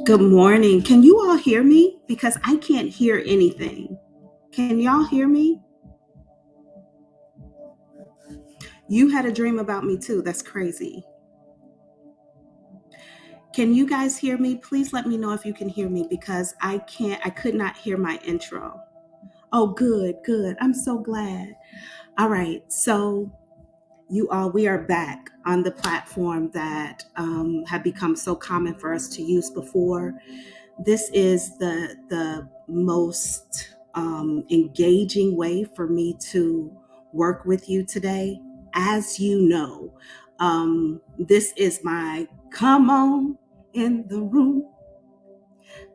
Good morning. Can you all hear me? Because I can't hear anything. Can y'all hear me? You had a dream about me too. That's crazy. Can you guys hear me? Please let me know if you can hear me because I could not hear my intro. Oh, good. I'm so glad. All right. So you all, we are back on the platform that had become so common for us to use before. This is the most engaging way for me to work with you today. As you know, this is my come on in the room.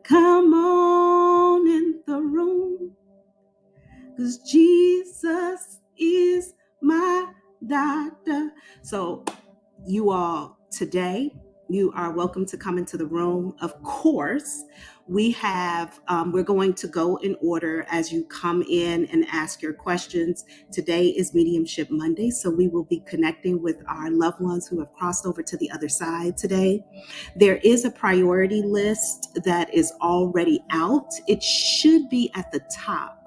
Come on in the room. Because Jesus is my doctor. So you all, today, you are welcome to come into the room. Of course, we're going to go in order as you come in and ask your questions. Today is Mediumship Monday, so we will be connecting with our loved ones who have crossed over to the other side today. There is a priority list that is already out. It should be at the top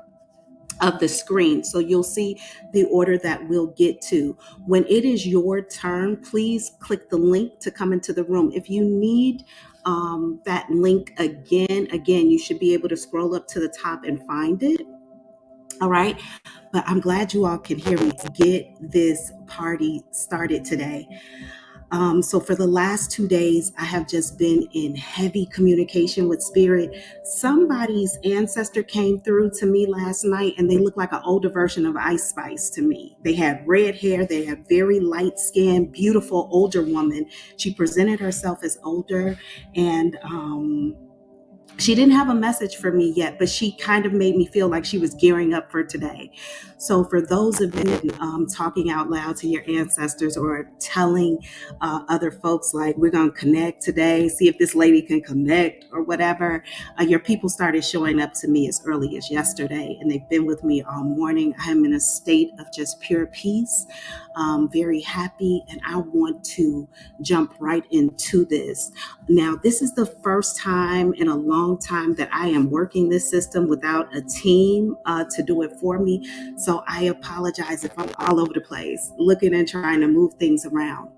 of the screen. So you'll see the order that we'll get to. When it is your turn, please click the link to come into the room. If you need that link again, you should be able to scroll up to the top and find it. All right. But I'm glad you all can hear me to get this party started today. So for the last 2 days, I have just been in heavy communication with spirit. Somebody's ancestor came through to me last night and they look like an older version of Ice Spice to me. They had red hair. They had very light skin, beautiful older woman. She presented herself as older and, she didn't have a message for me yet, but she kind of made me feel like she was gearing up for today. So for those of you talking out loud to your ancestors or telling other folks like, we're going to connect today, see if this lady can connect or whatever, your people started showing up to me as early as yesterday, and they've been with me all morning. I am in a state of just pure peace, very happy, and I want to jump right into this. Now, this is the first time in a long time that I am working this system without a team to do it for me. So I apologize if I'm all over the place, looking and trying to move things around.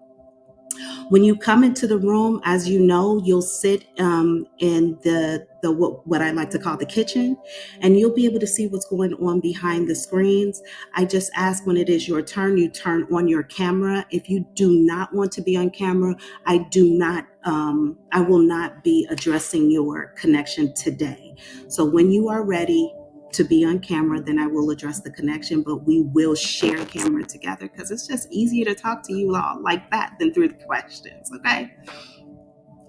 When you come into the room, as you know, you'll sit in the what I like to call the kitchen, and you'll be able to see what's going on behind the screens. I just ask when it is your turn, you turn on your camera. If you do not want to be on camera, I will not be addressing your connection today. So when you are ready to be on camera, then I will address the connection, but we will share camera together because it's just easier to talk to you all like that than through the questions, okay?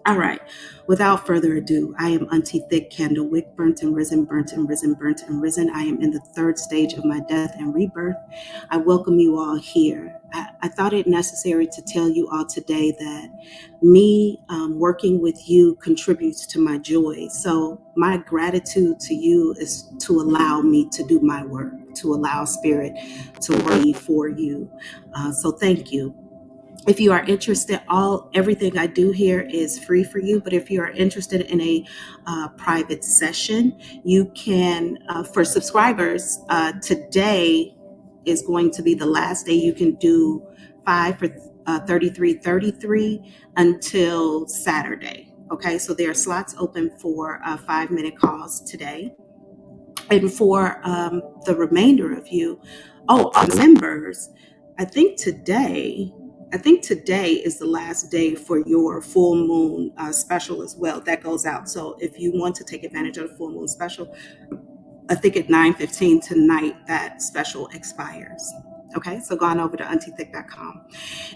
All right, without further ado, I am Auntie Thick Candle Wick, burnt and risen, burnt and risen, burnt and risen. I am in the third stage of my death and rebirth. I welcome you all here. I thought it necessary to tell you all today that me working with you contributes to my joy. So my gratitude to you is to allow me to do my work, to allow spirit to work for you. So thank you. If you are interested, everything I do here is free for you. But if you are interested in a private session, you can, for subscribers, today is going to be the last day you can do 5 for $33.33 until Saturday. Okay, so there are slots open for 5-minute calls today. And for the remainder of you, members, I think today I think today is the last day for your full moon special as well. That goes out. So if you want to take advantage of the full moon special, I think at 9:15 tonight that special expires. Okay, so go on over to auntiethick.com.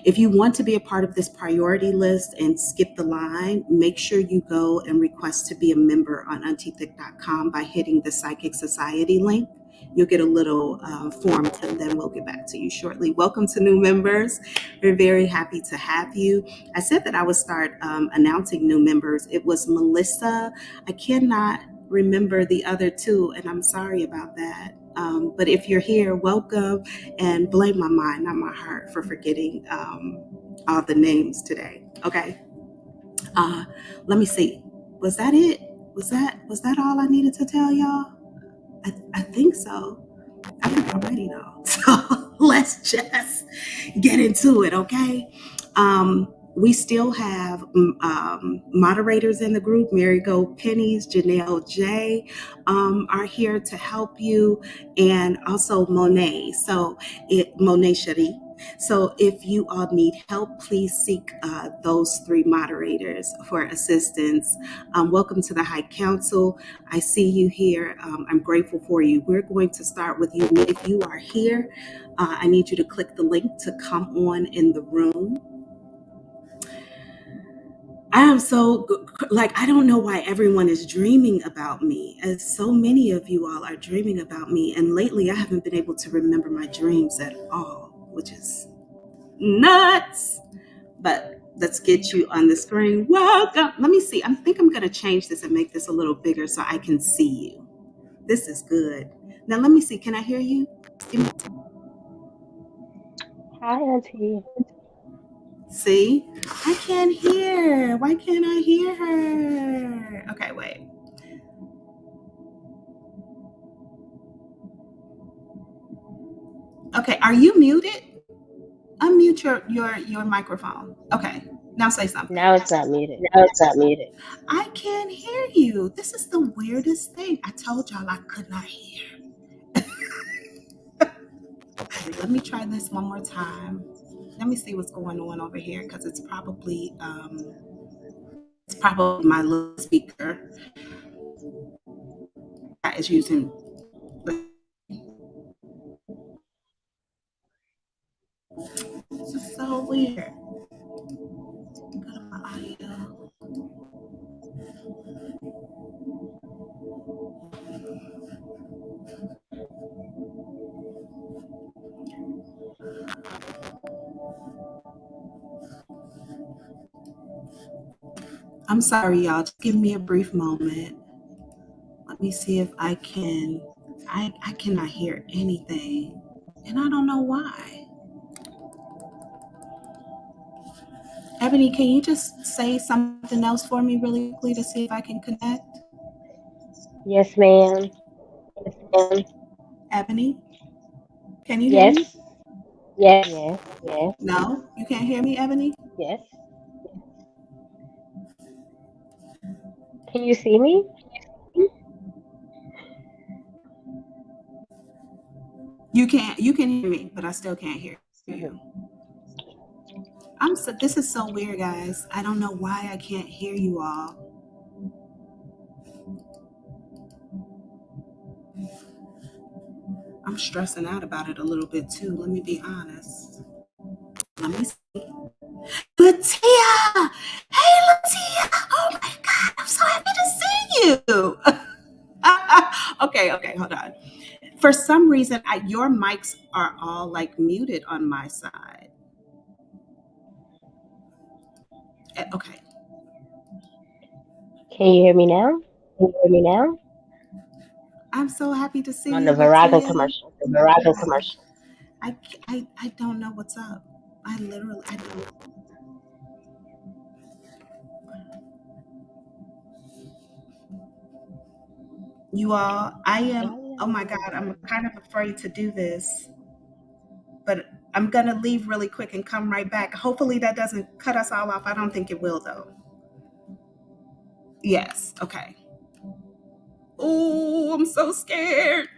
If you want to be a part of this priority list and skip the line, make sure you go and request to be a member on auntiethick.com by hitting the Psychic Society link. You'll get a little form, and then we'll get back to you shortly. Welcome to new members. We're very happy to have you. I said that I would start announcing new members. It was Melissa. I cannot remember the other two, and I'm sorry about that. But if you're here, welcome, and blame my mind, not my heart, for forgetting all the names today. Okay. Uh, Let me see. Was that it? Was that all I needed to tell y'all? I think so. I think I'm ready though. So let's just get into it, okay? We still have moderators in the group. Mary Gold Pennies, Janelle J are here to help you, and also Monet. Monet Cherie. So if you all need help, please seek those three moderators for assistance. Welcome to the High Council. I see you here. I'm grateful for you. We're going to start with you. If you are here, I need you to click the link to come on in the room. I am so, like, I don't know why everyone is dreaming about me, as so many of you all are dreaming about me. And lately, I haven't been able to remember my dreams at all, which is nuts. But let's get you on the screen. Welcome. Let me see. I think I'm going to change this and make this a little bigger so I can see you. This is good. Now, let me see. Can I hear you? Hi, Auntie. See? I can't hear. Why can't I hear her? Okay, wait. Okay, are you muted? Unmute your microphone. Okay, now say something. Now it's not muted. No, it's not muted. I can't hear you. This is the weirdest thing. I told y'all I could not hear. Okay, let me try this one more time. Let me see what's going on over here because it's probably my little speaker that is using. This is so weird. Go to my audio. I'm sorry, y'all. Just give me a brief moment. Let me see if I can. I cannot hear anything, and I don't know why. Ebony, can you just say something else for me really quickly to see if I can connect? Yes, ma'am. Ebony, can you hear me? Yes. Yes. Yes. Yes. No, you can't hear me, Ebony? Yes. Can you see me? You can hear me, but I still can't hear Mhm. you. This is so weird, guys. I don't know why I can't hear you all. I'm stressing out about it a little bit too. Let me be honest. Let me see. Latia! Hey, Latia! Oh my God, I'm so happy to see you. Okay, hold on. For some reason, your mics are all like muted on my side. Okay. Can you hear me now? Can you hear me now? I'm so happy to I'm see on you, the Verizon Latia. commercial. The Verizon commercial. I don't know what's up. I don't. You all, I am, oh my God, I'm kind of afraid to do this, but I'm going to leave really quick and come right back. Hopefully that doesn't cut us all off. I don't think it will, though. Yes. Okay. Oh, I'm so scared.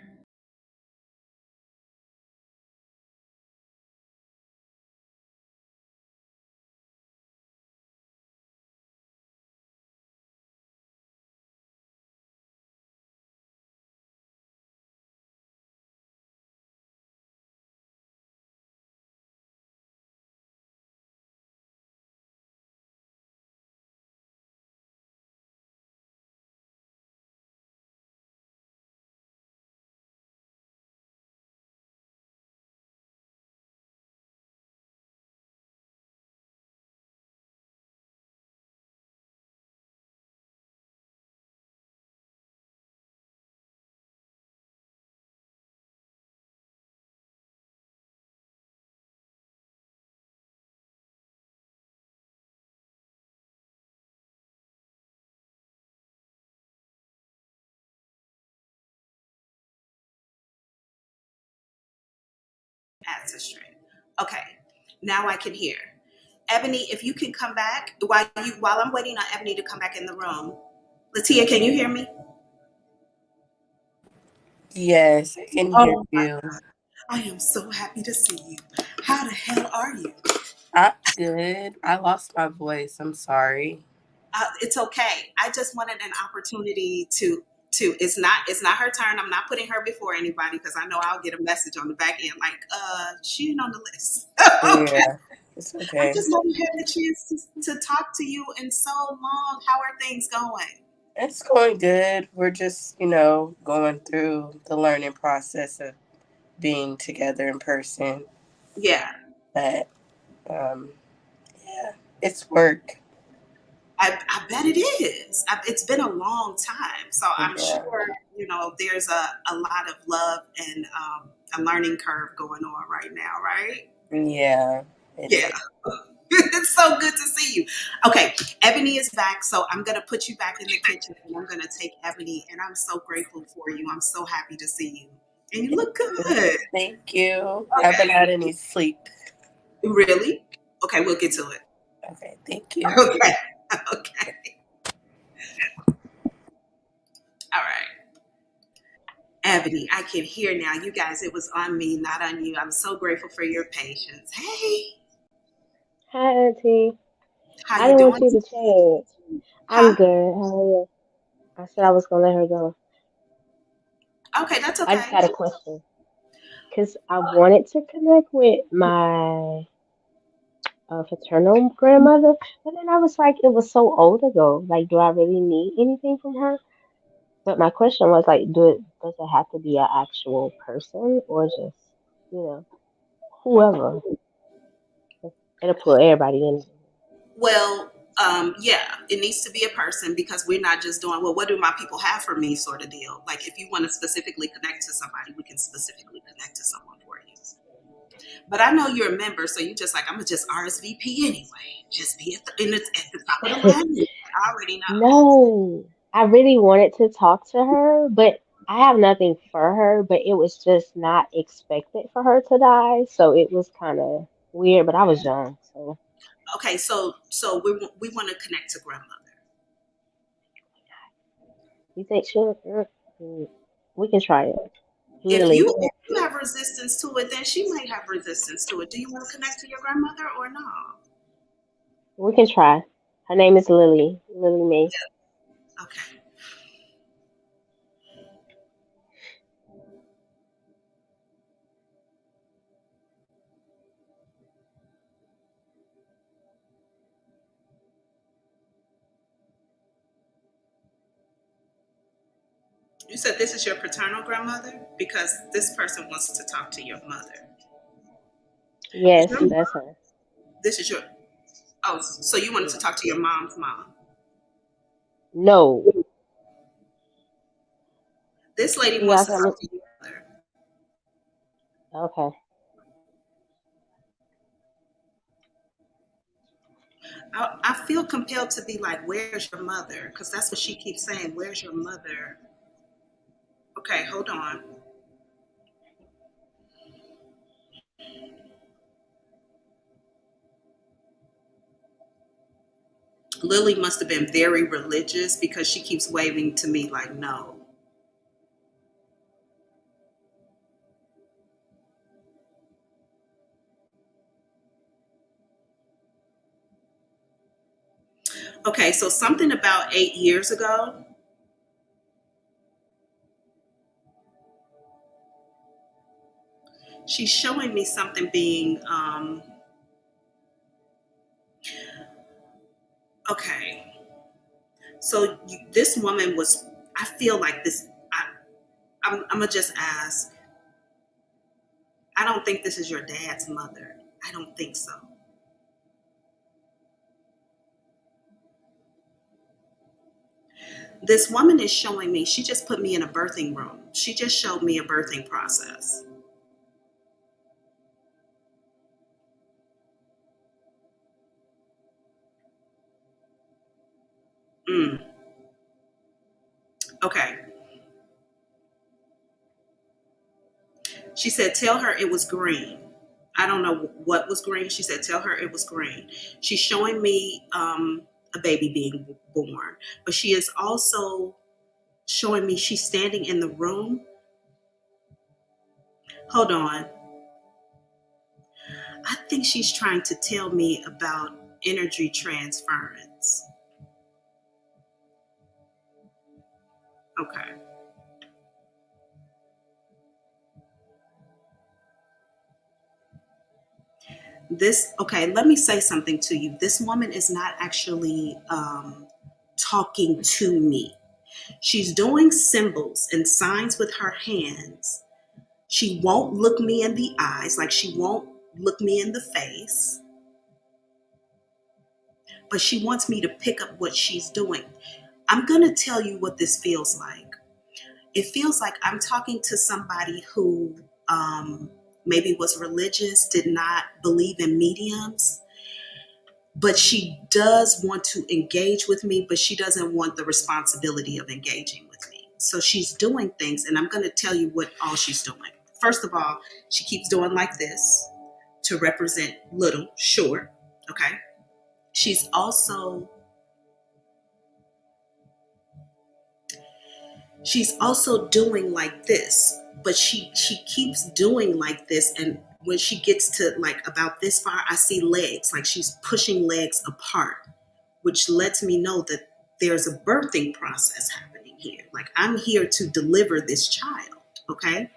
ancestry. Okay, now I can hear. Ebony, if you can come back while I'm waiting on Ebony to come back in the room. Latia, can you hear me? Yes, I can hear Oh my you. God. I am so happy to see you. How the hell are you? I'm good. I lost my voice. I'm sorry. It's okay. I just wanted an opportunity to it's not her turn. I'm not putting her before anybody because I know I'll get a message on the back end like, she ain't on the list. Okay. Yeah, it's I okay. just haven't had the chance to talk to you in so long. How are things going? It's going good. We're just, going through the learning process of being together in person. Yeah, But, um, yeah, it's work. I bet it is. It's been a long time. So I'm Yeah. sure, there's a lot of love and a learning curve going on right now, right? Yeah, it Yeah. is. It's so good to see you. Okay, Ebony is back, so I'm gonna put you back in the kitchen and I'm gonna take Ebony, and I'm so grateful for you. I'm so happy to see you. And you look good. Thank you. Haven't Okay. had any sleep. Really? Okay, we'll get to it. Okay, thank you. Okay. Okay. All right. Ebony, I can hear now. You guys, it was on me, not on you. I'm so grateful for your patience. Hey, Hi, Auntie. how I you didn't want doing? you to change. I'm Huh? good. How are you? I said I was gonna let her go. Okay, that's I just okay. had a question because I wanted to connect with my paternal grandmother, but then I was like, it was so old ago. Like, do I really need anything from her? But my question was like, does it have to be an actual person or just you know whoever? It'll pull everybody in. Well, yeah, it needs to be a person because we're not just doing, well, what do my people have for me sort of deal. Like, if you want to specifically connect to somebody, we can specifically connect to someone for you. But I know you're a member, so you just like, I'm going to just RSVP anyway. Just be at the top of the line. I already know. No, I really wanted to talk to her, but I have nothing for her, but it was just not expected for her to die, so it was kind of weird, but I was young, so Okay, so we want to connect to grandmother. you think she'll we can try it. If Lily. you have resistance to it, then she might have resistance to it. Do you want to connect to your grandmother or not? We can try. Her name is Lily. Lily Mae. Okay. You said this is your paternal grandmother because this person wants to talk to your mother. Is Yes, your that's her. this is your oh, so you wanted to Yeah. talk to your mom's mom. No. This lady She wants asked to me. talk to your mother. Okay. I feel compelled to be like, where's your mother? Because that's what she keeps saying. Where's your mother? Okay, hold on. Lily must have been very religious because she keeps waving to me like, no. Okay, so something about 8 years ago, she's showing me something being okay. So this woman was. I feel like this. I'm gonna just ask. I don't think this is your dad's mother. I don't think so. This woman is showing me. She just put me in a birthing room. She just showed me a birthing process. Mm, okay. She said, "Tell her it was green." I don't know what was green. She said, tell her it was green. She's showing me a baby being born, but she is also showing me she's standing in the room. Hold on. I think she's trying to tell me about energy transference. Okay. Okay, let me say something to you. This woman is not actually talking to me. She's doing symbols and signs with her hands. She won't look me in the eyes, like she won't look me in the face, but she wants me to pick up what she's doing. I'm going to tell you what this feels like. It feels like I'm talking to somebody who maybe was religious, did not believe in mediums, but she does want to engage with me, but she doesn't want the responsibility of engaging with me. So she's doing things, and I'm going to tell you what all she's doing. First of all, she keeps doing like this to represent little, short. Okay. She's also doing like this, but she keeps doing like this, and when she gets to like about this far, I see legs, like she's pushing legs apart, which lets me know that there's a birthing process happening here. Like I'm here to deliver this child, okay?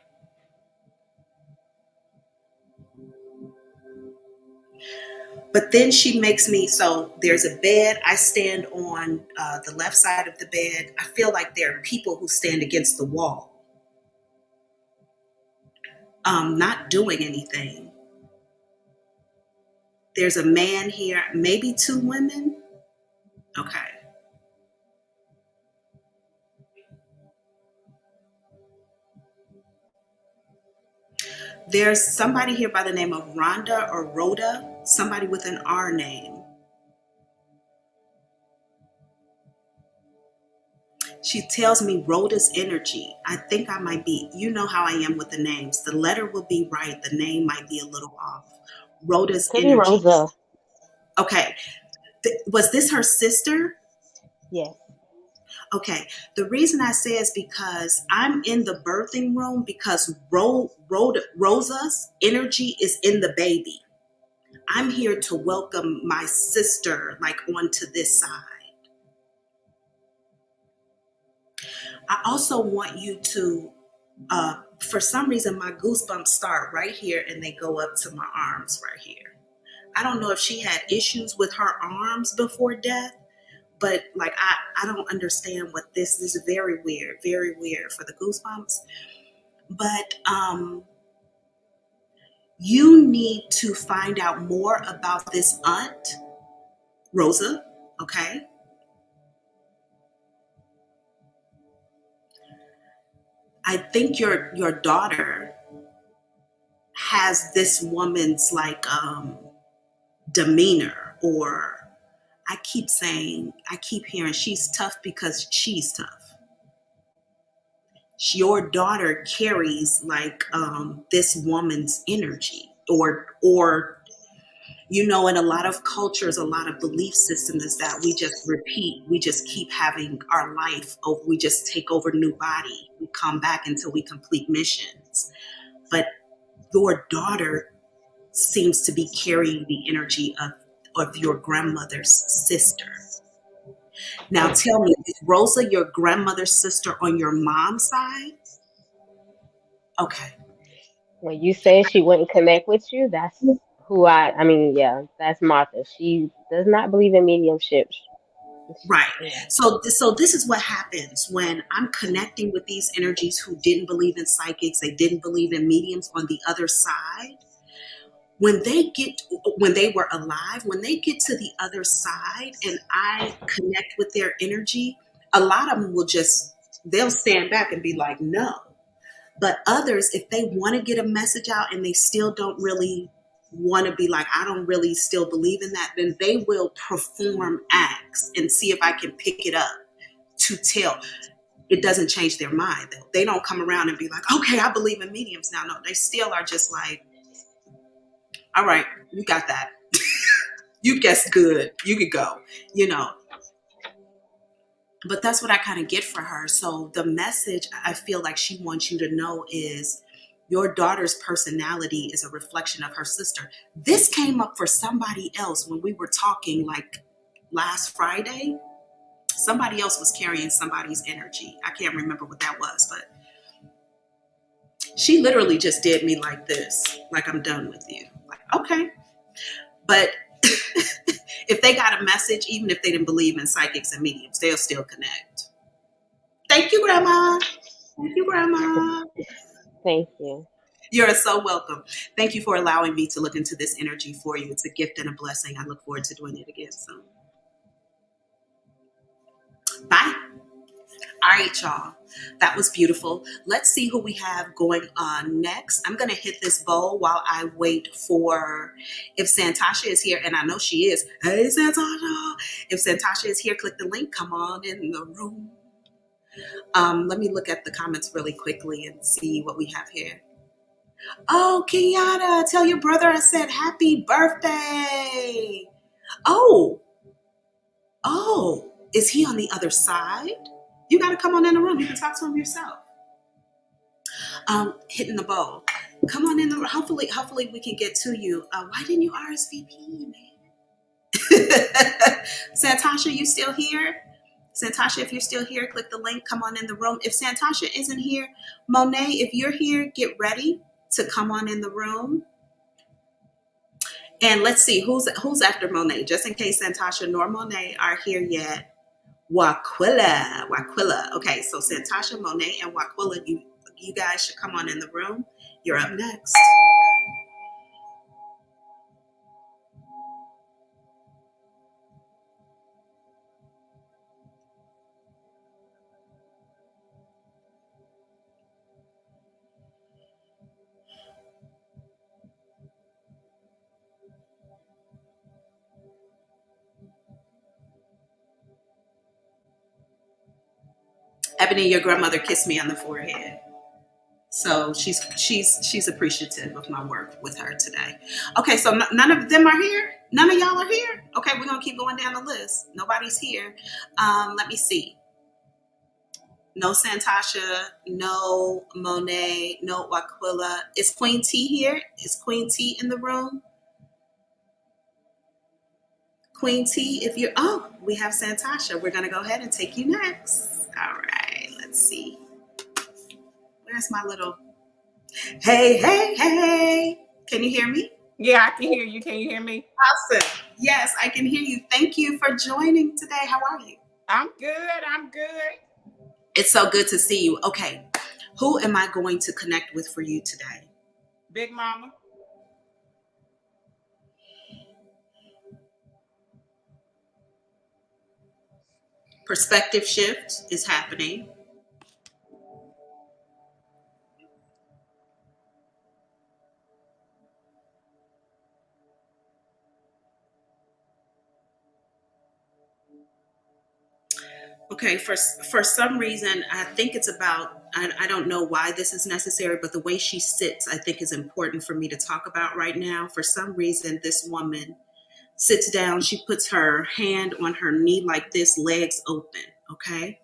But then she makes me, so there's a bed. I stand on the left side of the bed. I feel like there are people who stand against the wall, not doing anything. There's a man here, maybe two women. Okay. There's somebody here by the name of Rhonda or Rhoda, somebody with an R name. She tells me Rhoda's energy. I think I might be, you know how I am with the names. The letter will be right, the name might be a little off. Rhoda's Could be energy. Rosa. Okay. Was this her sister? Yes. Okay. The reason I say is because I'm in the birthing room because Rosa's energy is in the baby. I'm here to welcome my sister like onto this side. I also want you to, for some reason, my goosebumps start right here and they go up to my arms right here. I don't know if she had issues with her arms before death, but like I don't understand what this is. Very weird for the goosebumps. But you need to find out more about this aunt, Rosa, okay? I think your daughter has this woman's like demeanor, or I keep hearing she's tough because she's tough. Your daughter carries like this woman's energy, or you know, in a lot of cultures, a lot of belief systems is that we just repeat, we just keep having our life over, we just take over new body, we come back until we complete missions. But your daughter seems to be carrying the energy of your grandmother's sister. Now tell me, is Rosa your grandmother's sister on your mom's side? Okay. When you say she wouldn't connect with you, that's who I mean, yeah, that's Martha. She does not believe in mediumship. Right. Yeah. So this is what happens when I'm connecting with these energies who didn't believe in psychics, they didn't believe in mediums on the other side. When they were alive, when they get to the other side and I connect with their energy, a lot of them they'll stand back and be like, no. But others, if they want to get a message out and they still don't really want to be like, I don't really still believe in that, then they will perform acts and see if I can pick it up to tell. It doesn't change their mind though. They don't come around and be like, okay, I believe in mediums now. No, they still are just like, All right, you got that. You guessed good. You could go, you know. But that's what I kind of get for her. So the message I feel like she wants you to know is your daughter's personality is a reflection of her sister. This came up for somebody else when we were talking like last Friday. Somebody else was carrying somebody's energy. I can't remember what that was, but she literally just did me like this, like I'm done with you. Like, okay. But if they got a message, even if they didn't believe in psychics and mediums, they'll still connect. Thank you, Grandma. Thank you, Grandma. Thank you. You're so welcome. Thank you for allowing me to look into this energy for you. It's a gift and a blessing. I look forward to doing it again soon. Bye. All right, y'all. That was beautiful. Let's see who we have going on next. I'm going to hit this bowl while I wait for, if Santasha is here, and I know she is. Hey, Santasha. If Santasha is here, click the link. Come on in the room. Let me look at the comments really quickly and see what we have here. Oh, Kenyatta, tell your brother I said happy birthday. Oh, is he on the other side? You got to come on in the room. You can talk to him yourself. Hitting the bowl. Come on in the room. Hopefully we can get to you. Why didn't you RSVP, man? Santasha, you still here? Santasha, if you're still here, click the link. Come on in the room. If Santasha isn't here, Monet, if you're here, get ready to come on in the room. And let's see who's after Monet, just in case Santasha nor Monet are here yet. Waquilla. Okay, so Santasha, Monet, and Waquilla, you guys should come on in the room. You're up next. Ebony, your grandmother kissed me on the forehead. So she's appreciative of my work with her today. Okay, so none of them are here? None of y'all are here? Okay, we're going to keep going down the list. Nobody's here. Let me see. No Santasha, no Monet, no Waquilla. Is Queen T here? Is Queen T in the room? Queen T, if you're, we have Santasha. We're going to go ahead and take you next. All right, let's see. Where's my little, hey. Can you hear me? Yeah, I can hear you. Can you hear me? Awesome. Yes, I can hear you. Thank you for joining today. How are you? I'm good. It's so good to see you. Okay, who am I going to connect with for you today? Big Mama. Perspective shift is happening. Okay, for some reason, I think it's about, I don't know why this is necessary, but the way she sits, I think is important for me to talk about right now. For some reason, this woman sits down, she puts her hand on her knee like this, legs open, okay?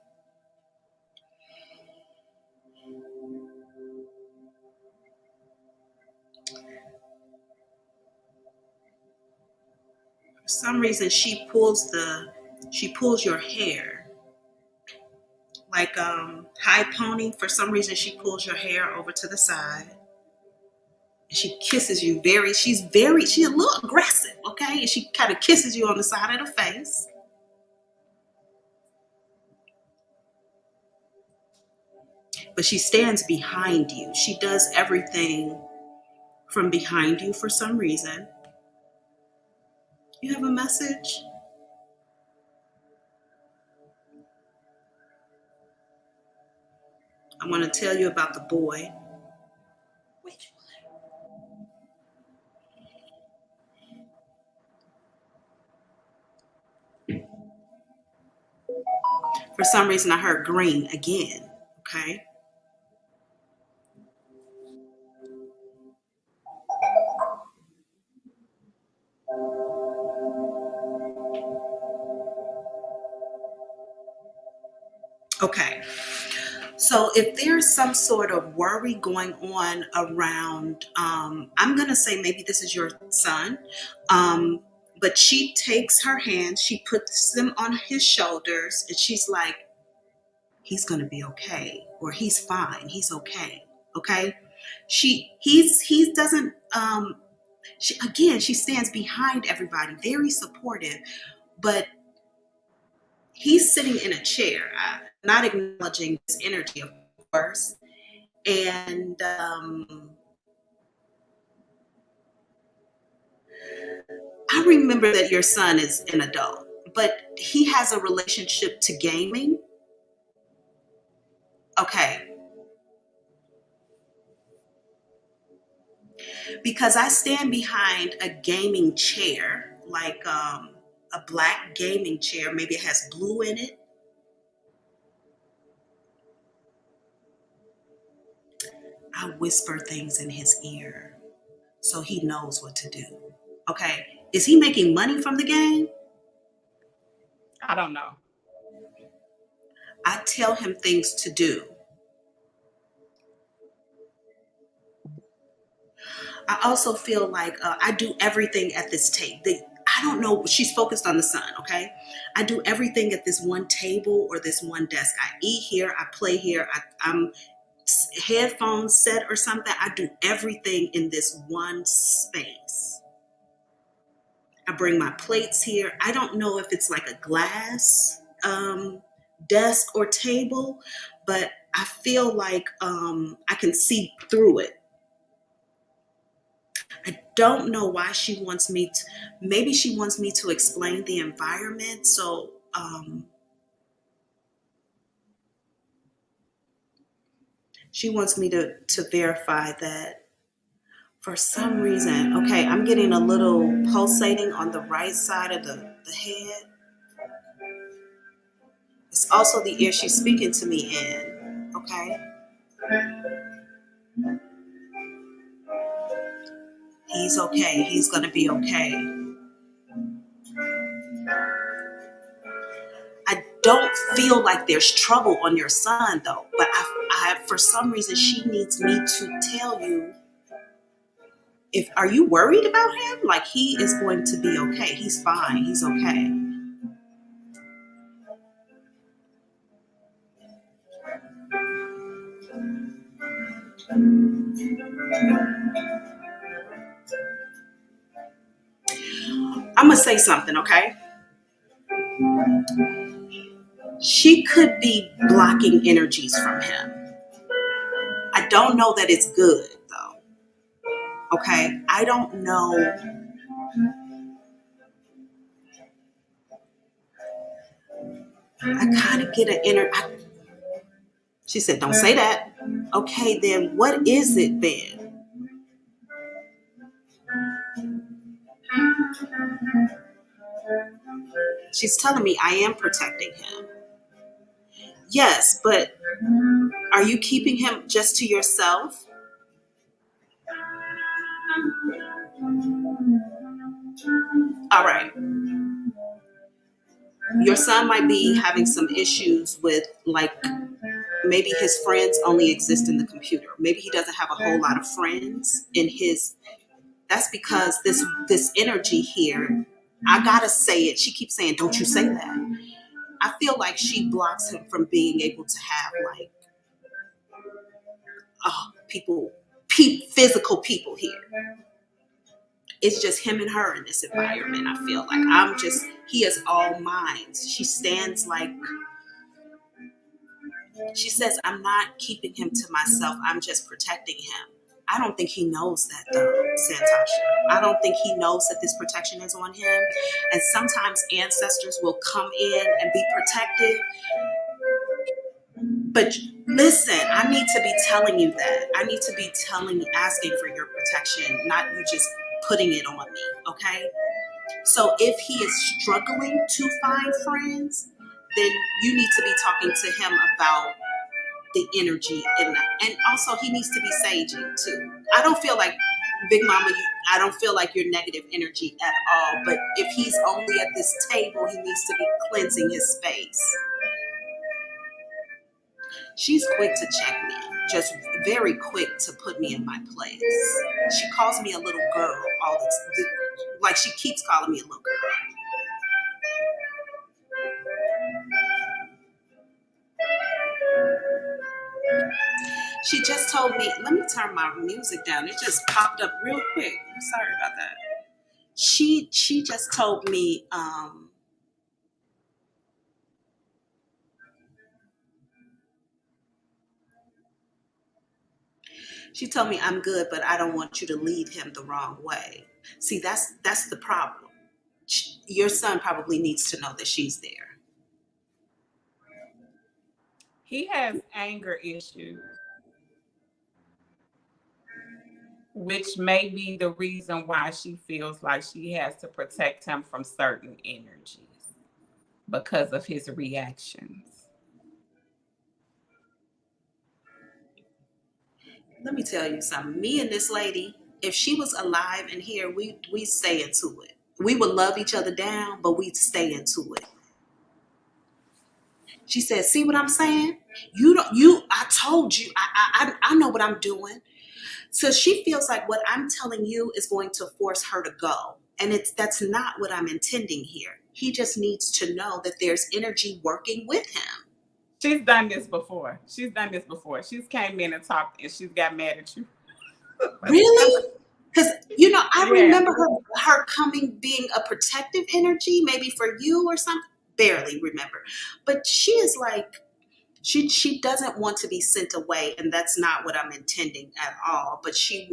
For some reason, she pulls your hair like high pony. For some reason, she pulls your hair over to the side. And she kisses you she's a little aggressive, okay? And she kind of kisses you on the side of the face. But she stands behind you. She does everything from behind you for some reason. You have a message? I want to tell you about the boy. Which one? For some reason, I heard green again, okay? Okay. So if there's some sort of worry going on around, I'm going to say maybe this is your son, but she takes her hands, she puts them on his shoulders, and she's like, he's going to be okay, or he's fine, he's okay. Okay. He doesn't, she stands behind everybody, very supportive, but he's sitting in a chair, not acknowledging his energy, of course. And I remember that your son is an adult, but he has a relationship to gaming. Okay. Because I stand behind a gaming chair, like a black gaming chair. Maybe it has blue in it. I whisper things in his ear so he knows what to do. Okay. Is he making money from the game? I don't know. I tell him things to do. I also feel like I do everything at this table. I don't know. She's focused on the son. Okay. I do everything at this one table or this one desk. I eat here. I play here. I'm headphones set or something. I do everything in this one space. I bring my plates here. I don't know if it's like a glass desk or table, but I feel like I can see through it. I don't know why she wants me to, maybe she wants me to explain the environment. So she wants me to verify that for some reason, okay, I'm getting a little pulsating on the right side of the head. It's also the ear she's speaking to me in, okay? He's okay. He's going to be okay. I don't feel like there's trouble on your son, though. But for some reason, she needs me to tell you, if are you worried about him? Like, he is going to be okay. He's fine. He's okay. I'm going to say something, okay? She could be blocking energies from him. I don't know that it's good, though. Okay? I don't know. I kind of get an inner. She said, don't say that. Okay, then what is it then? She's telling me I am protecting him. Yes, but are you keeping him just to yourself? All right. Your son might be having some issues with, like, maybe his friends only exist in the computer. Maybe he doesn't have a whole lot of friends in his. That's because this energy here, I gotta say it. She keeps saying, don't you say that. I feel like she blocks him from being able to have, like, people, physical people here. It's just him and her in this environment. I feel like he is all minds. She stands like, she says, I'm not keeping him to myself. I'm just protecting him. I don't think he knows that, though, Santasha. I don't think he knows that this protection is on him. And sometimes ancestors will come in and be protective. But listen, I need to be telling you that. I need to be asking for your protection, not you just putting it on me, okay? So if he is struggling to find friends, then you need to be talking to him about the energy in that. And also he needs to be saging too. I don't feel like, Big Mama, I don't feel like you're negative energy at all. But if he's only at this table, he needs to be cleansing his space. She's quick to check me, just very quick to put me in my place. She calls me a little girl all the time. Like she keeps calling me a little girl. She just told me, let me turn my music down. It just popped up real quick. I'm sorry about that. She just told me, she told me I'm good, but I don't want you to lead him the wrong way. See, that's the problem. Your son probably needs to know that she's there. He has anger issues, which may be the reason why she feels like she has to protect him from certain energies because of his reactions. Let me tell you something. Me and this lady, if she was alive and here, we stay into it. We would love each other down, but we'd stay into it. She said, "See what I'm saying? You don't. You. I told you. I know what I'm doing." So she feels like what I'm telling you is going to force her to go, and that's not what I'm intending here. He just needs to know that there's energy working with him. She's done this before. She's done this before. She's came in and talked and she's got mad at you. Really? Because I Yeah. remember her coming being a protective energy, maybe for you or something. Barely remember, but she is like she doesn't want to be sent away, and that's not what I'm intending at all. But she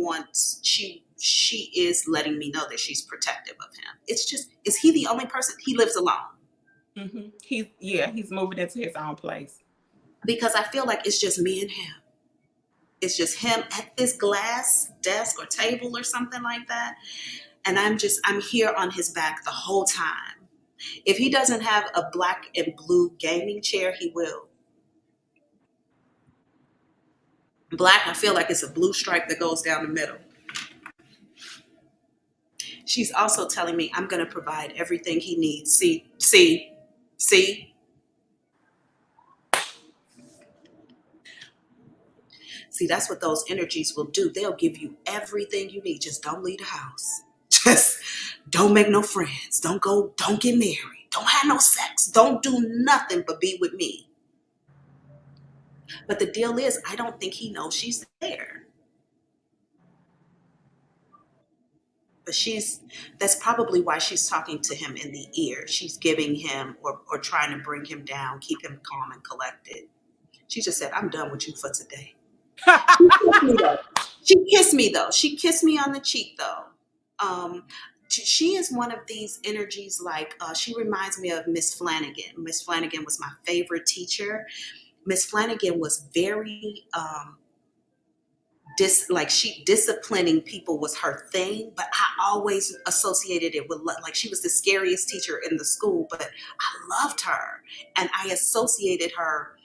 is letting me know that she's protective of him. It's just, is he the only person? He lives alone, He's moving into his own place. because I feel like it's just me and him. It's just him at this glass desk or table or something like that. And I'm here on his back the whole time. If he doesn't have a black and blue gaming chair, he will. Black, I feel like it's a blue stripe that goes down the middle. She's also telling me I'm going to provide everything he needs. See. See, that's what those energies will do. They'll give you everything you need. Just don't leave the house. Just don't make no friends. Don't get married. Don't have no sex. Don't do nothing but be with me. But the deal is, I don't think he knows she's there. But that's probably why she's talking to him in the ear. She's giving him or trying to bring him down, keep him calm and collected. She just said, I'm done with you for today. She kissed me though. She kissed me on the cheek though. She is one of these energies, like she reminds me of Miss Flanagan. Miss Flanagan was my favorite teacher. Miss Flanagan was very disciplining people was her thing, but I always associated it with, like, she was the scariest teacher in the school, but I loved her, and I associated her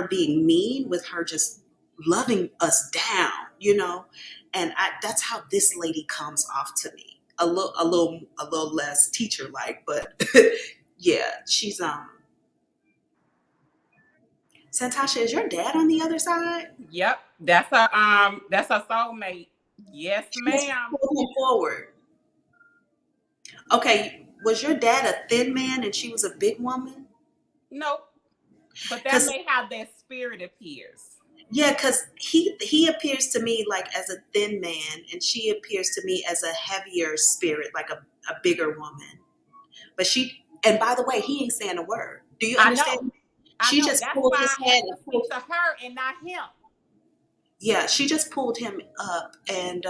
being mean with her just loving us down, and that's how this lady comes off to me. A little less teacher like, but yeah, she's Santasha, is your dad on the other side? Yep. That's a soulmate. Yes, She just ma'am. pulled him forward. Okay, was your dad a thin man and she was a big woman? Nope. But that Because may how that spirit appears. yeah, because he appears to me like as a thin man, and she appears to me as a heavier spirit, like a bigger woman. But and by the way, he ain't saying a word. Do you I know. understand? I She know. just That's pulled why his I head have to and speak to her and not him. yeah, she just pulled him up, and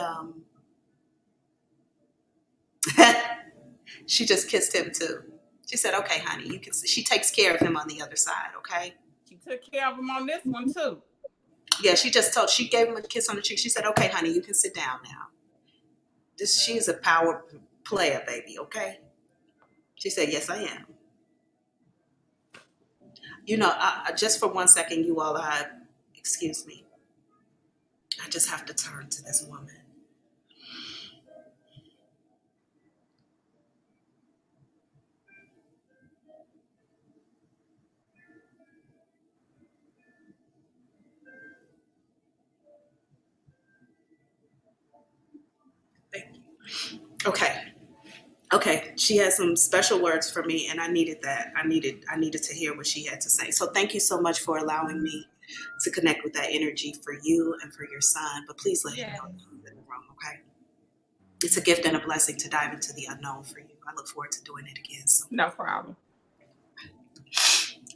she just kissed him too. She said, "Okay, honey, you can." She takes care of him on the other side. Okay. She took care of him on this one too. Yeah, she gave him a kiss on the cheek. She said, "Okay, honey, you can sit down now." She's a power player, baby. Okay. She said, "Yes, I am." Just for 1 second, you all, excuse me. I just have to turn to this woman. Okay, she has some special words for me, and I needed that. I needed to hear what she had to say. So thank you so much for allowing me to connect with that energy for you and for your son. But please let him Yes. know that he's in the room, okay? It's a gift and a blessing to dive into the unknown for you. I look forward to doing it again soon. No problem.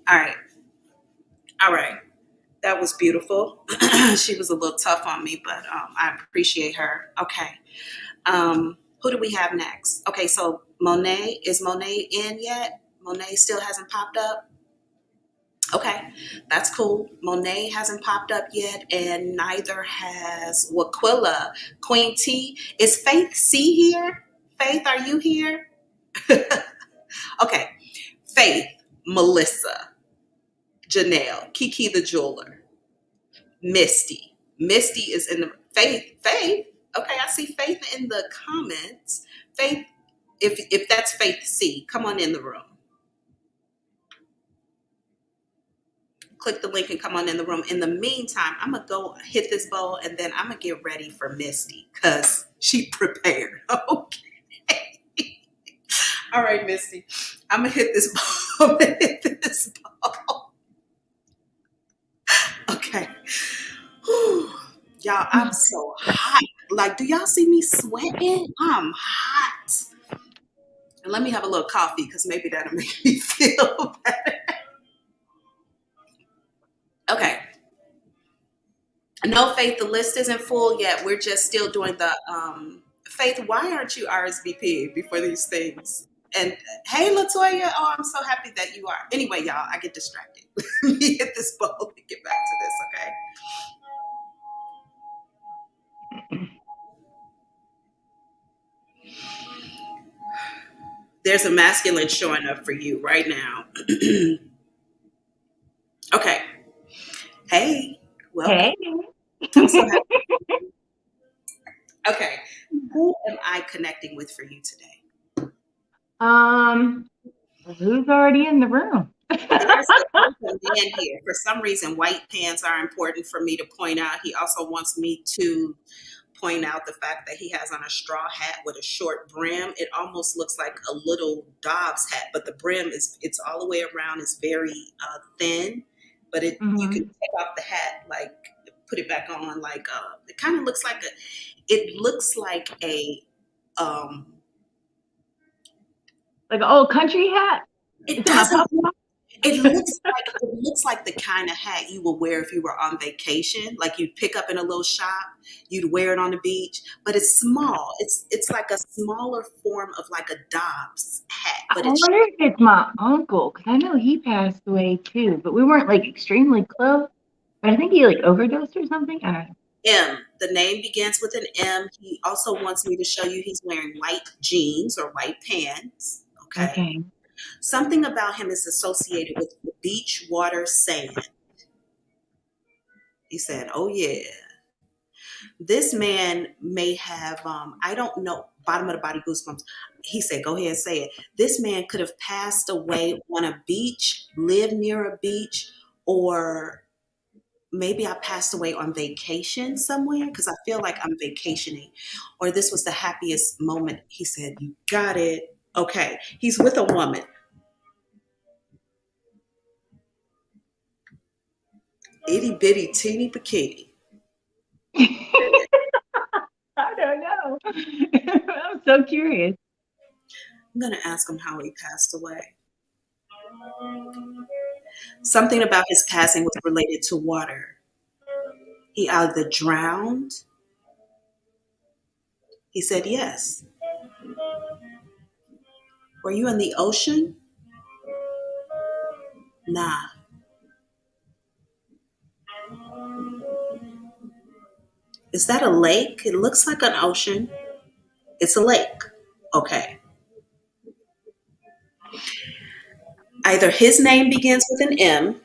All right, all right. That was beautiful. She was a little tough on me, but I appreciate her. Okay. Who do we have next? Okay, so Monet, is Monet in yet? Monet still hasn't popped up? Okay, that's cool. Monet hasn't popped up yet, and neither has Waquilla. Queen T. Is Faith C here? Faith, are you here? Okay, Faith, Melissa, Janelle, Kiki the jeweler, Misty. Misty is in the Faith. Faith. Okay, I see Faith in the comments. Faith, if that's Faith C, come on in the room. Click the link and come on in the room. In the meantime, I'm gonna go hit this bowl and then I'm gonna get ready for Misty because she prepared. Okay. All right, Misty. I'm gonna hit this bowl. I'm gonna hit this bowl. Okay. Whew. Y'all, I'm so hot. Like, do y'all see me sweating? I'm hot. And let me have a little coffee because maybe that'll make me feel better. Okay. No, Faith, the list isn't full yet. We're just still doing the Faith, why aren't you RSVP'd before these things? And hey, Latoya, oh, I'm so happy that you are. Anyway, y'all, I get distracted. Let me hit this bowl and get back to this, okay? There's a masculine showing up for you right now. Okay. Hey, welcome. Hey. I'm so happy. Okay. Who am I connecting with for you today? Who's already in the room? There's a man here. For some reason, white pants are important for me to point out. He also wants me to point out the fact that he has on a straw hat with a short brim. It almost looks like a little Dobbs hat, but the brim it's all the way around. It's very thin, but you can take off the hat, like put it back on, like it kind of looks like a like an old country hat. it doesn't. It looks like the kind of hat you would wear if you were on vacation. Like you'd pick up in a little shop, you'd wear it on the beach, but it's small. It's like a smaller form of like a Dobbs hat. But I wonder if it's my uncle, because I know he passed away too, but we weren't like extremely close. But I think he like overdosed or something. I don't know. M. The name begins with an M. He also wants me to show you he's wearing white jeans or white pants. Okay. Something about him is associated with the beach, water, sand. He said, oh, yeah. This man may have, I don't know, bottom of the body goosebumps. He said, go ahead and say it. This man could have passed away on a beach, lived near a beach, or maybe I passed away on vacation somewhere because I feel like I'm vacationing. Or this was the happiest moment. He said, you got it. Okay. He's with a woman. Itty bitty teeny bikini. I don't know. I'm so curious. I'm going to ask him how he passed away. Something about his passing was related to water. He either drowned. He said, yes. Were you in the ocean? Nah. Is that a lake? It looks like an ocean. It's a lake. Okay. Either his name begins with an M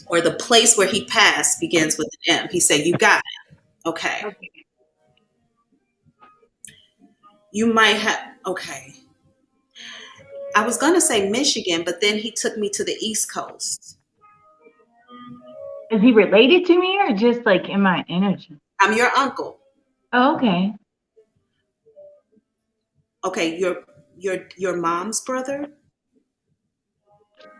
or the place where he passed begins with an M. He said, you got it. Okay. You might have, okay. I was going to say Michigan, but then he took me to the East Coast. Is he related to me or just like in my energy? I'm your uncle. Oh, okay. Okay, your mom's brother?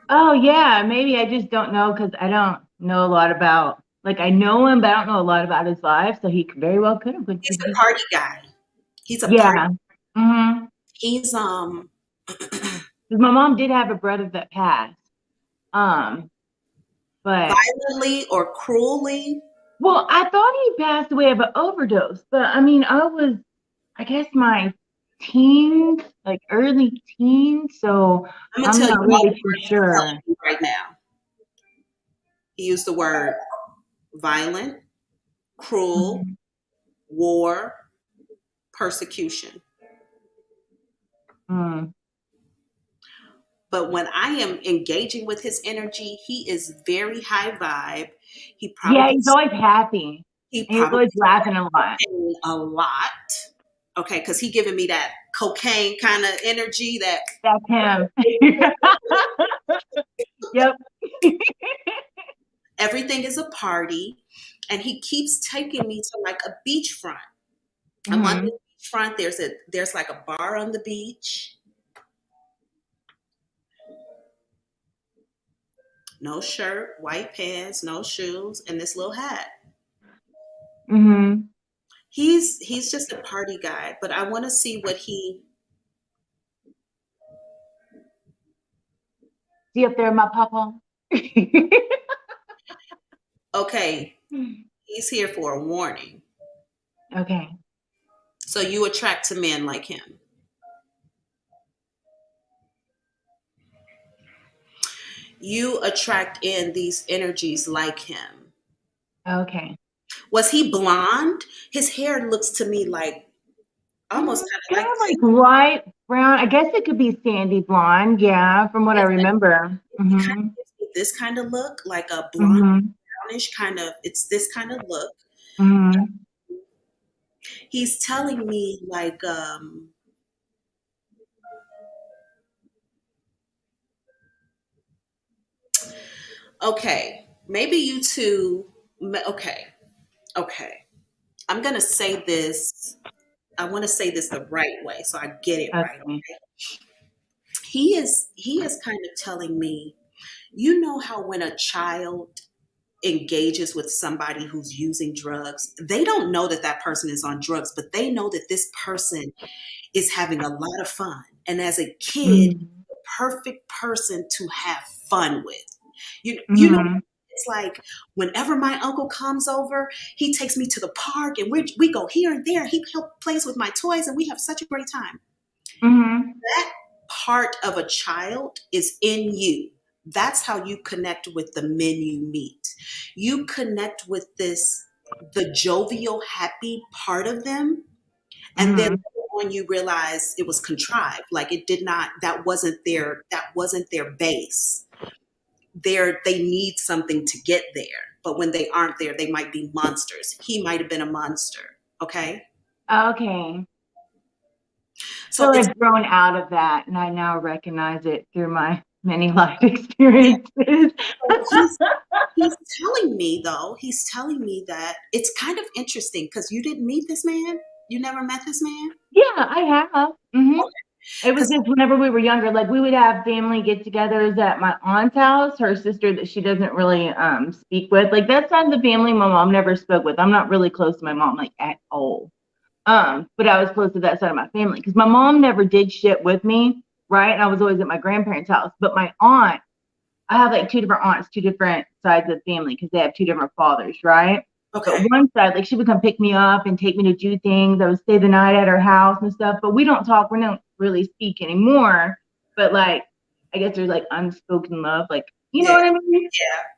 Oh yeah, maybe I just don't know because I don't know a lot about. Like I know him, but I don't know a lot about his life. So he very well could have. He's a party guy. He's a party. Yeah. Mm-hmm. He's Because my mom did have a brother that passed. But violently or cruelly. well, I thought he passed away of an overdose. But I mean, I guess my teens, like early teens. So I'm gonna I'm tell you not all the really too words he's sure. telling you right now. He used the word violent, cruel, Mm-hmm. war, persecution. Mm. But when I am engaging with his energy, he is very high vibe. He Yeah, probably he's always happy. he And he's probably always laughing a lot. smoking a lot. Okay, because he giving me that cocaine kind of energy that That's him. Yep. everything is a party, and he keeps taking me to like a beachfront. I'm on Mm-hmm. the beachfront. There's like a bar on the beach. No shirt, white pants, no shoes, and this little hat. Mm-hmm. He's just a party guy, but I want to see what he. See up there, my papa. Okay, he's here for a warning. Okay. So you attract to men like him. You attract in these energies like him. Okay. Was he blonde? His hair looks to me like almost kind Kind of of like light brown. I guess it could be sandy blonde. Yeah, from what I like remember. it kind Mm-hmm. of gives me this kind of look, like a blonde Mm-hmm. brownish kind of. It's this kind of look. Mm-hmm. He's telling me like okay, maybe you two. Okay, okay. I'm gonna say this. I want to say this the right way, so I get it right. Okay. He is kind of telling me, you know how when a child engages with somebody who's using drugs, they don't know that that person is on drugs, but they know that this person is having a lot of fun. And as a kid, Mm-hmm. the perfect person to have fun with. You know, Mm-hmm. it's like whenever my uncle comes over, he takes me to the park and we go here and there. He plays with my toys and we have such a great time. Mm-hmm. That part of a child is in you. That's how you connect with the men you meet. You connect with the jovial, happy part of them. And then Mm-hmm. later on you realize it was contrived. Like it did not, that wasn't their base. They need something to get there. But when they aren't there, they might be monsters. He might have been a monster. Okay. Okay. So So it's I've grown out of that and I now recognize it through my many life experiences. so he's telling me though, he's telling me that it's kind of interesting because you didn't meet this man. You never met this man. Yeah, I have. Mm-hmm. It was Because just whenever we were younger, like we would have family get-togethers at my aunt's house, her sister that she doesn't really speak with. Like that side of the family, my mom never spoke with. I'm not really close to my mom, like at all. But I was close to that side of my family because my mom never did shit with me, right? And I was always at my grandparents' house. But my aunt, I have like two different aunts, two different sides of the family because they have two different fathers, right? But okay, one side, like she would come pick me up and take me to do things. I would stay the night at her house and stuff. But we don't talk. We don't really speak anymore. But like, I guess there's like unspoken love. Like, you know yeah, what I mean?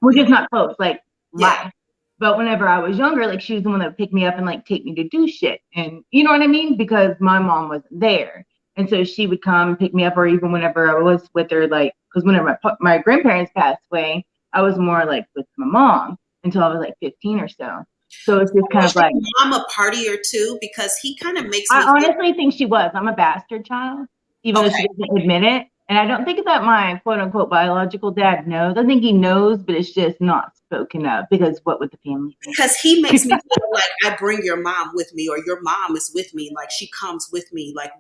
We're yeah, just not close, like yeah. life. But whenever I was younger, like she was the one that would pick me up and like take me to do shit. And you know what I mean? Because my mom wasn't there. And so she would come pick me up, or even whenever I was with her, like, because whenever my grandparents passed away, I was more like with my mom until I was like 15 or so. So it's just kind Was of like, your mom a partier too? Because he kind of makes I me feel honestly think she was. I'm a bastard child, even though okay. she doesn't admit it. And I don't think that my quote unquote biological dad knows. I think he knows, but it's just not spoken of because what would the family Because he makes think? me feel like I bring your mom with me, or your mom is with me, like she comes with me, like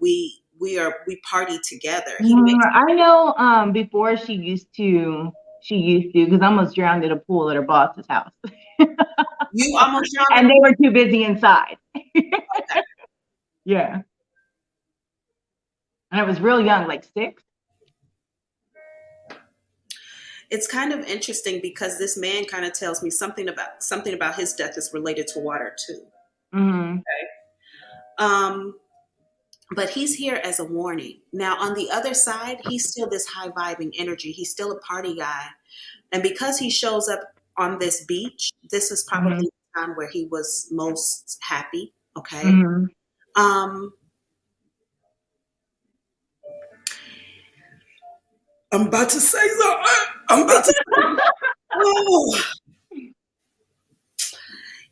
we party together. He makes I know before she used to because I almost drowned in a pool at her boss's house. you almost drowned in And a they were too busy inside. okay. Yeah. And I was real young, like 6. It's kind of interesting because this man kind of tells me something about his death is related to water too. Mm-hmm. Um, but he's here as a warning. Now, on the other side, he's still this high vibing energy. He's still a party guy. And because he shows up on this beach, this is probably Mm-hmm. the time where he was most happy. Okay. Mm-hmm. Um, I'm about to say something. I'm about to. Oh.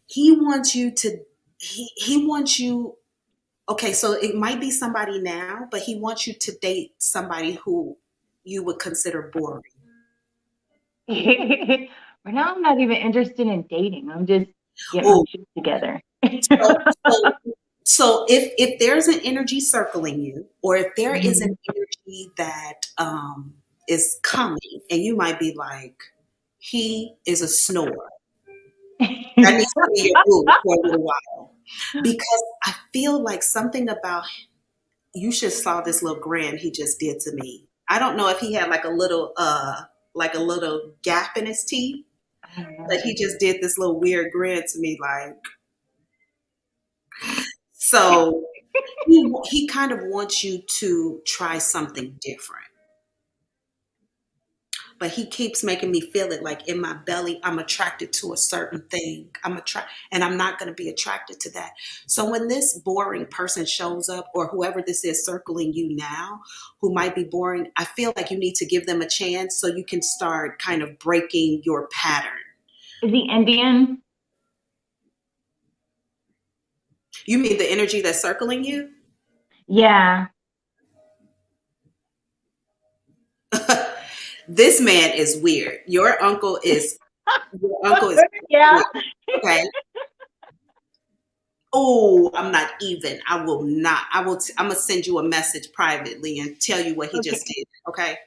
He wants you to. He wants you. Okay, so it might be somebody now, but he wants you to date somebody who you would consider boring. Right now, I'm not even interested in dating. I'm just getting my Oh, shit together. so, so, so if there's an energy circling you, or if there is an Mhm. energy that is coming, and you might be like, he is a snorer. That needs to be your boo for a little while, because I feel like something about you should saw this little grin he just did to me. I don't know if he had like a little gap in his teeth, but he just did this little weird grin to me, like so. He kind of wants you to try something different, but he keeps making me feel it like in my belly. I'm attracted to a certain thing. And I'm not going to be attracted to that. So when this boring person shows up, or whoever this is circling you now, who might be boring, I feel like you need to give them a chance so you can start kind of breaking your pattern. Is he Indian? You mean the energy that's circling you? Yeah. This man is weird. Your uncle is Yeah. weird. Okay. Oh, I'm not even. I will not. I'm gonna send you a message privately and tell you what he Okay. just did. Okay.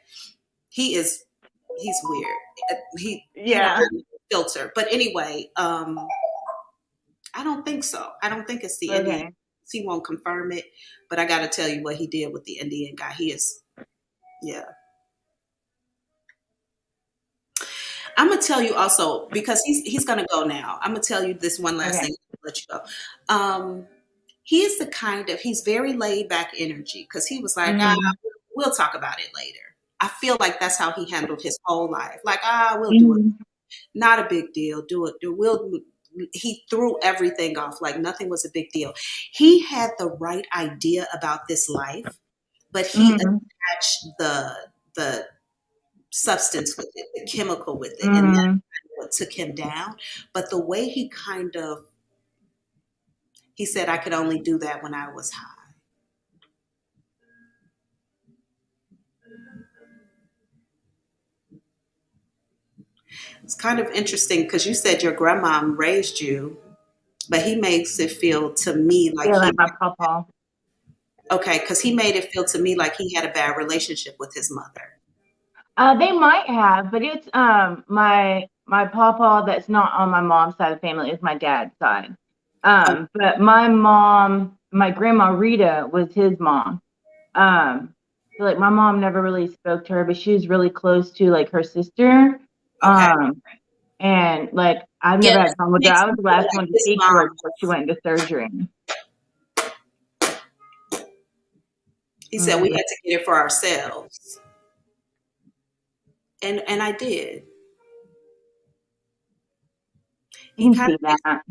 He's weird. He don't Yeah. have a filter. But anyway, I don't think so. I don't think it's the Indian. Okay. He won't confirm it, but I got to tell you what he did with the Indian guy. He is, yeah. I'm gonna tell you also because he's gonna go now. I'm gonna tell you this one last Okay. thing. Let you go. He is the kind of he's very laid back energy because he was like, Mm-hmm. we'll talk about it later. I feel like that's how he handled his whole life. Like, we'll do it. Mm-hmm. Not a big deal. Do it. He threw everything off like nothing was a big deal. He had the right idea about this life, but he Mm-hmm. attached the substance with it, the chemical with it, and that's Mm-hmm. what took him down. But the way he said, I could only do that when I was high. It's kind of interesting because you said your grandma raised you, but he makes it feel to me like Yeah, like my papa. okay, because he made it feel to me like he had a bad relationship with his mother. They might have, but it's my papa that's not on my mom's side of the family, it's my dad's side. Oh, But my mom, my grandma Rita was his mom. So like my mom never really spoke to her, but she was really close to like her sister. okay. And like I've Yeah, never that had fun with her. makes I was me the feel last like one to his speak to her mom. before she went into surgery. He said we Mm-hmm. had to get it for ourselves, and I did. You He can kind see of that.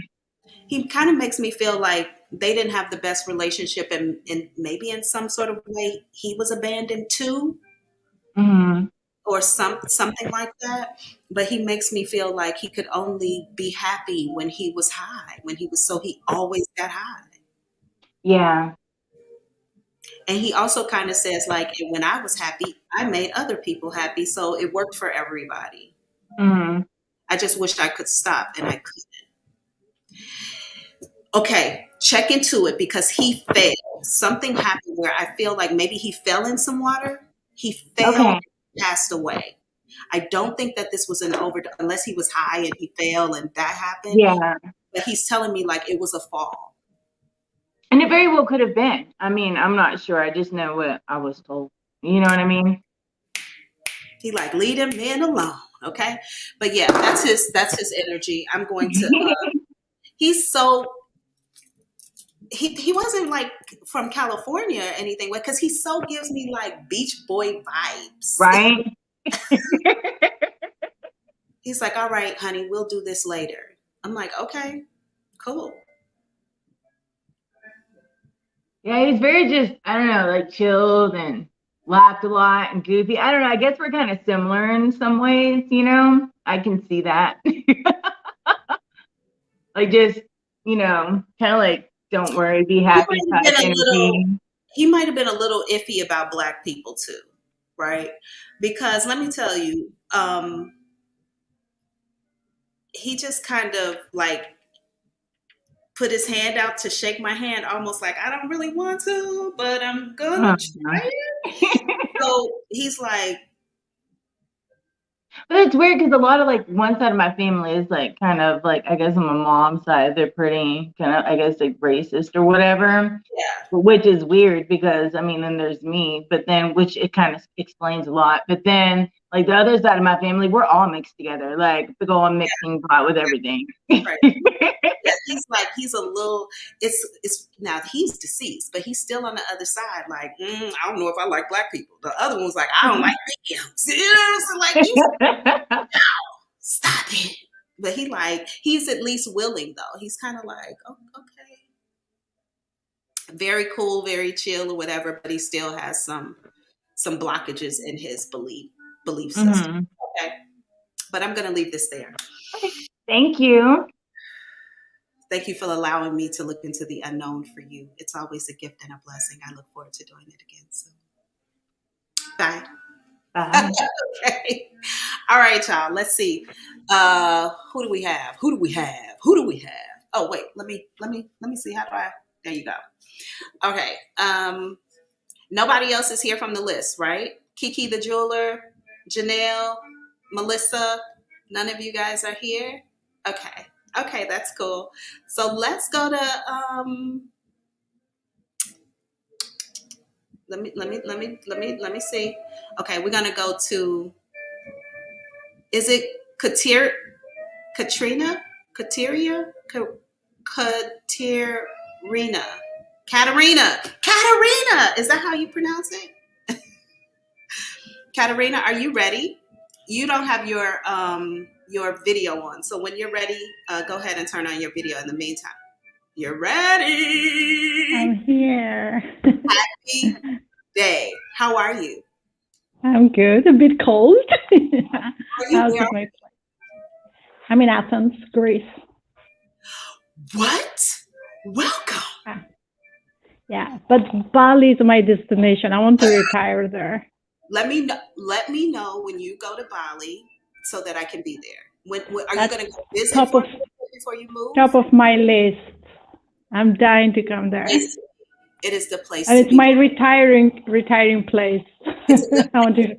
he kind of makes me feel like they didn't have the best relationship, and maybe in some sort of way he was abandoned too, Mm-hmm. or something like that. But he makes me feel like he could only be happy when he was high, he always got high. Yeah. And he also kind of says like, when I was happy, I made other people happy, so it worked for everybody. Mm-hmm. I just wish I could stop, and I couldn't. Okay, check into it because he failed. something happened where I feel like maybe he fell in some water. He fell Okay. and passed away. I don't think that this was an overdose unless he was high and he fell and that happened. Yeah. But he's telling me like it was a fall. And it very well could have been. I mean, I'm not sure. I just know what I was told. You know what I mean? He like leave them men alone, okay? But yeah, that's his energy. I'm going to. He's so he wasn't like from California or anything, because he so gives me like Beach Boy vibes. Right? He's like, all right, honey, we'll do this later. I'm like, okay, cool. Yeah, he's very just, I don't know, like chilled and laughed a lot and goofy. I don't know. I guess we're kind of similar in some ways, you know? I can see that. Like just, kind of like, don't worry, be happy type energy. He might have been a little iffy about Black people too, right? Because let me tell you, he just kind of like put his hand out to shake my hand, almost like I don't really want to, but I'm gonna try it. So he's like, But it's weird because a lot of like one side of my family is like kind of like, I guess on my mom's side, they're pretty kind of, I guess, like racist or whatever. yeah, Which is weird because I mean, then there's me, but then which it kind of explains a lot. But then like the other side of my family, we're all mixed together, like big old mixing pot with everything. right. Yeah, he's a little. It's now he's deceased, but he's still on the other side. Like, I don't know if I like Black people. The other one's like, I don't like Indians. You know, so like, stop it. But he's at least willing though. He's kind of like, oh, okay, very cool, very chill or whatever. But he still has some blockages in his belief system. Okay, but I'm gonna leave this there. Thank you. Thank you for allowing me to look into the unknown for you. It's always a gift and a blessing. I look forward to doing it again. So, bye. Bye. Okay. All right, y'all. Let's see. Who do we have? Who do we have? Who do we have? Oh, wait. Let me see. How do I? There you go. Okay. Nobody else is here from the list, right? Kiki the jeweler, Janelle, Melissa. None of you guys are here. Okay. Okay, that's cool. So let's go to let me see. Okay, we're gonna go to, is it Katrina? Kateria? Katerina. Katerina! Is that how you pronounce it? Katerina, are you ready? You don't have your video on. So when you're ready, go ahead and turn on your video in the meantime. You're ready. I'm here. Happy day. How are you? I'm good. A bit cold. Are you I'm in Athens, Greece. What? Welcome. Yeah, but Bali is my destination. I want to retire there. Let me know when you go to Bali so that I can be there. When are you going to go visit before you move? Top of my list. I'm dying to come there. It is the place. And it's my retiring place. I want to.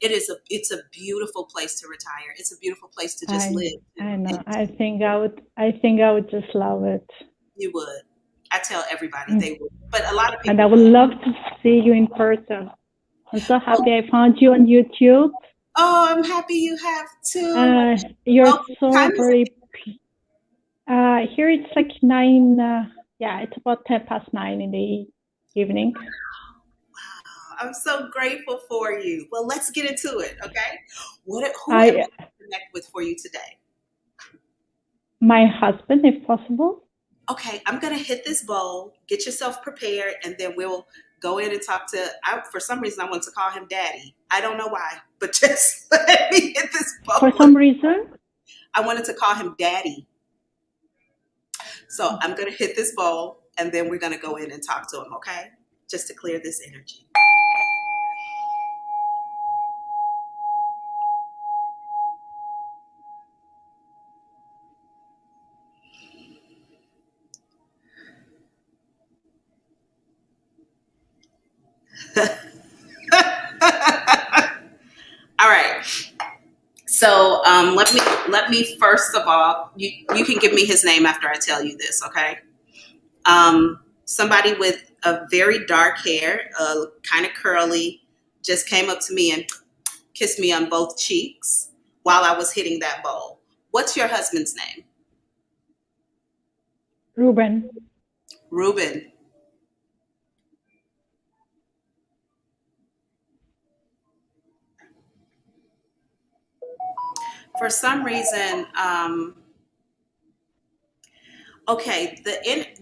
It's a beautiful place to retire. It's a beautiful place to just live. I know. I think I would just love it. You would. I tell everybody they would. But a lot of people. And I would love to see you in person. I'm so happy I found you on YouTube. Oh, I'm happy you have too. You're so very. Here it's like 9. Yeah, it's about 10:09 in the evening. Wow, I'm so grateful for you. Well, let's get into it, okay? Who am I to connect with for you today? My husband, if possible. Okay, I'm gonna hit this bowl. Get yourself prepared, and then we'll go in and talk to. For some reason, I want to call him Daddy. I don't know why, but just let me hit this bowl. For some reason, I wanted to call him Daddy. So I'm gonna hit this bowl, and then we're gonna go in and talk to him. Okay, just to clear this energy. So let me first of all, you can give me his name after I tell you this, okay? Somebody with a very dark hair, kind of curly, just came up to me and kissed me on both cheeks while I was hitting that bowl. What's your husband's name? Ruben. Ruben. For some reason, okay,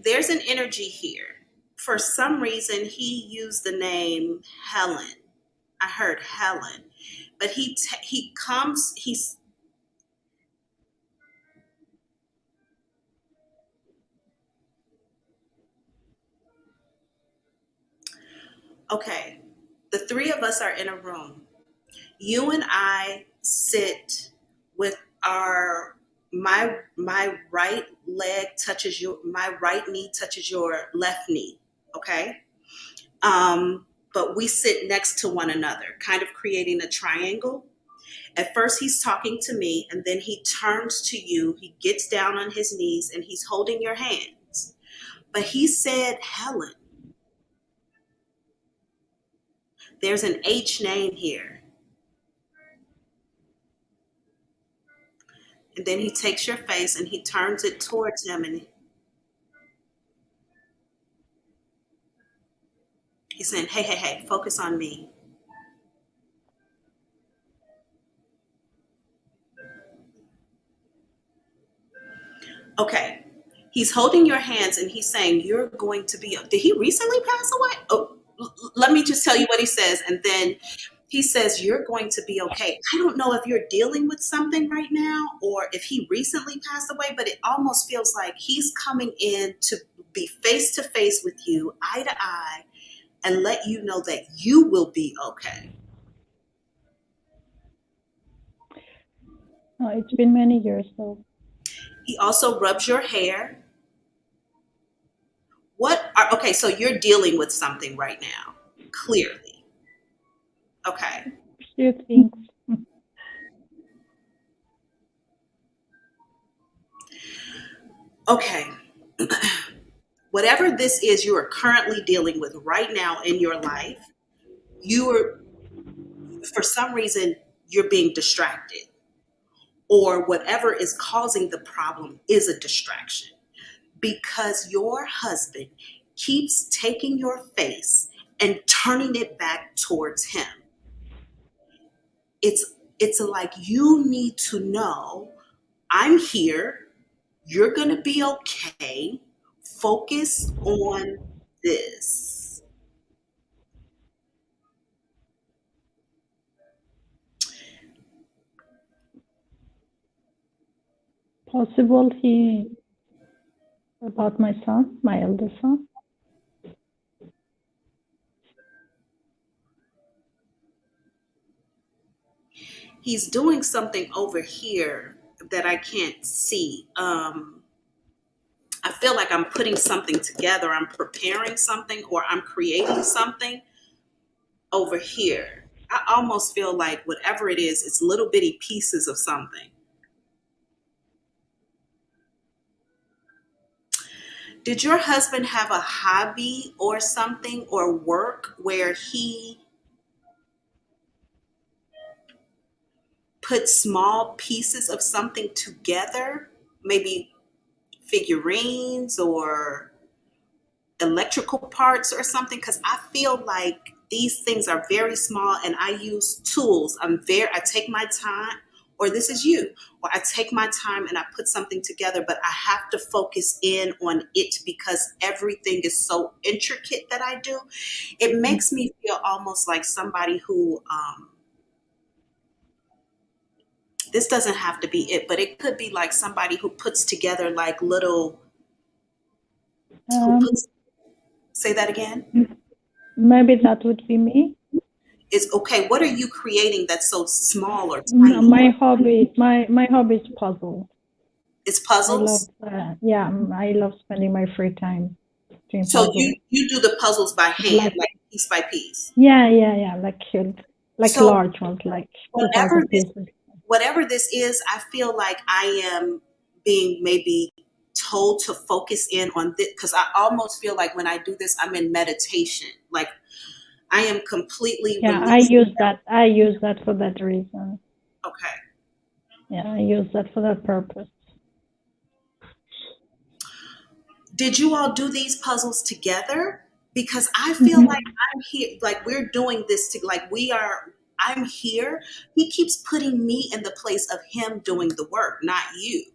there's an energy here. For some reason, he used the name Helen. I heard Helen, but he's okay. The three of us are in a room. You and I sit with my right leg touches my right knee touches your left knee, okay? But we sit next to one another, kind of creating a triangle. At first he's talking to me, and then he turns to you, he gets down on his knees, and he's holding your hands. But he said Helen. There's an H name here. And then he takes your face and he turns it towards him, and he's saying, hey, focus on me. Okay. He's holding your hands and he's saying, you're going to be, did he recently pass away? Oh, let me just tell you what he says. And then he says, you're going to be okay. I don't know if you're dealing with something right now or if he recently passed away, but it almost feels like he's coming in to be face to face with you, eye to eye, and let you know that you will be okay. Oh, it's been many years though. He also rubs your hair. Okay, so you're dealing with something right now, clearly. Okay. Few things. Okay. Whatever this is you are currently dealing with right now in your life, for some reason, you're being distracted. Or whatever is causing the problem is a distraction. Because your husband keeps taking your face and turning it back towards him. It's like you need to know, I'm here, you're going to be okay, focus on this. Possible about my son, my eldest son. He's doing something over here that I can't see. I feel like I'm putting something together. I'm preparing something or I'm creating something over here. I almost feel like whatever it is, it's little bitty pieces of something. Did your husband have a hobby or something or work where he put small pieces of something together? Maybe figurines or electrical parts or something? Because I feel like these things are very small and I use tools. I take my time, or this is you, or I take my time and I put something together, but I have to focus in on it because everything is so intricate that I do. It makes me feel almost like somebody who, this doesn't have to be it, but it could be like somebody who puts together like little, say that again? Maybe that would be me. Is okay. What are you creating that's so small or tiny? My hobby is puzzle. It's puzzles? I love spending my free time doing So puzzles. you do the puzzles by hand, like piece by piece? Yeah, like So large ones, like 2,000 pieces. whatever this is, I feel like I am being maybe told to focus in on this, because I almost feel like when I do this, I'm in meditation. Like I am completely Yeah, I released. use that. I use that for that reason. Okay. Yeah, I use that for that purpose. Did you all do these puzzles together? Because I feel like I'm here, like we're doing this to, like I'm here. He keeps putting me in the place of him doing the work, not you.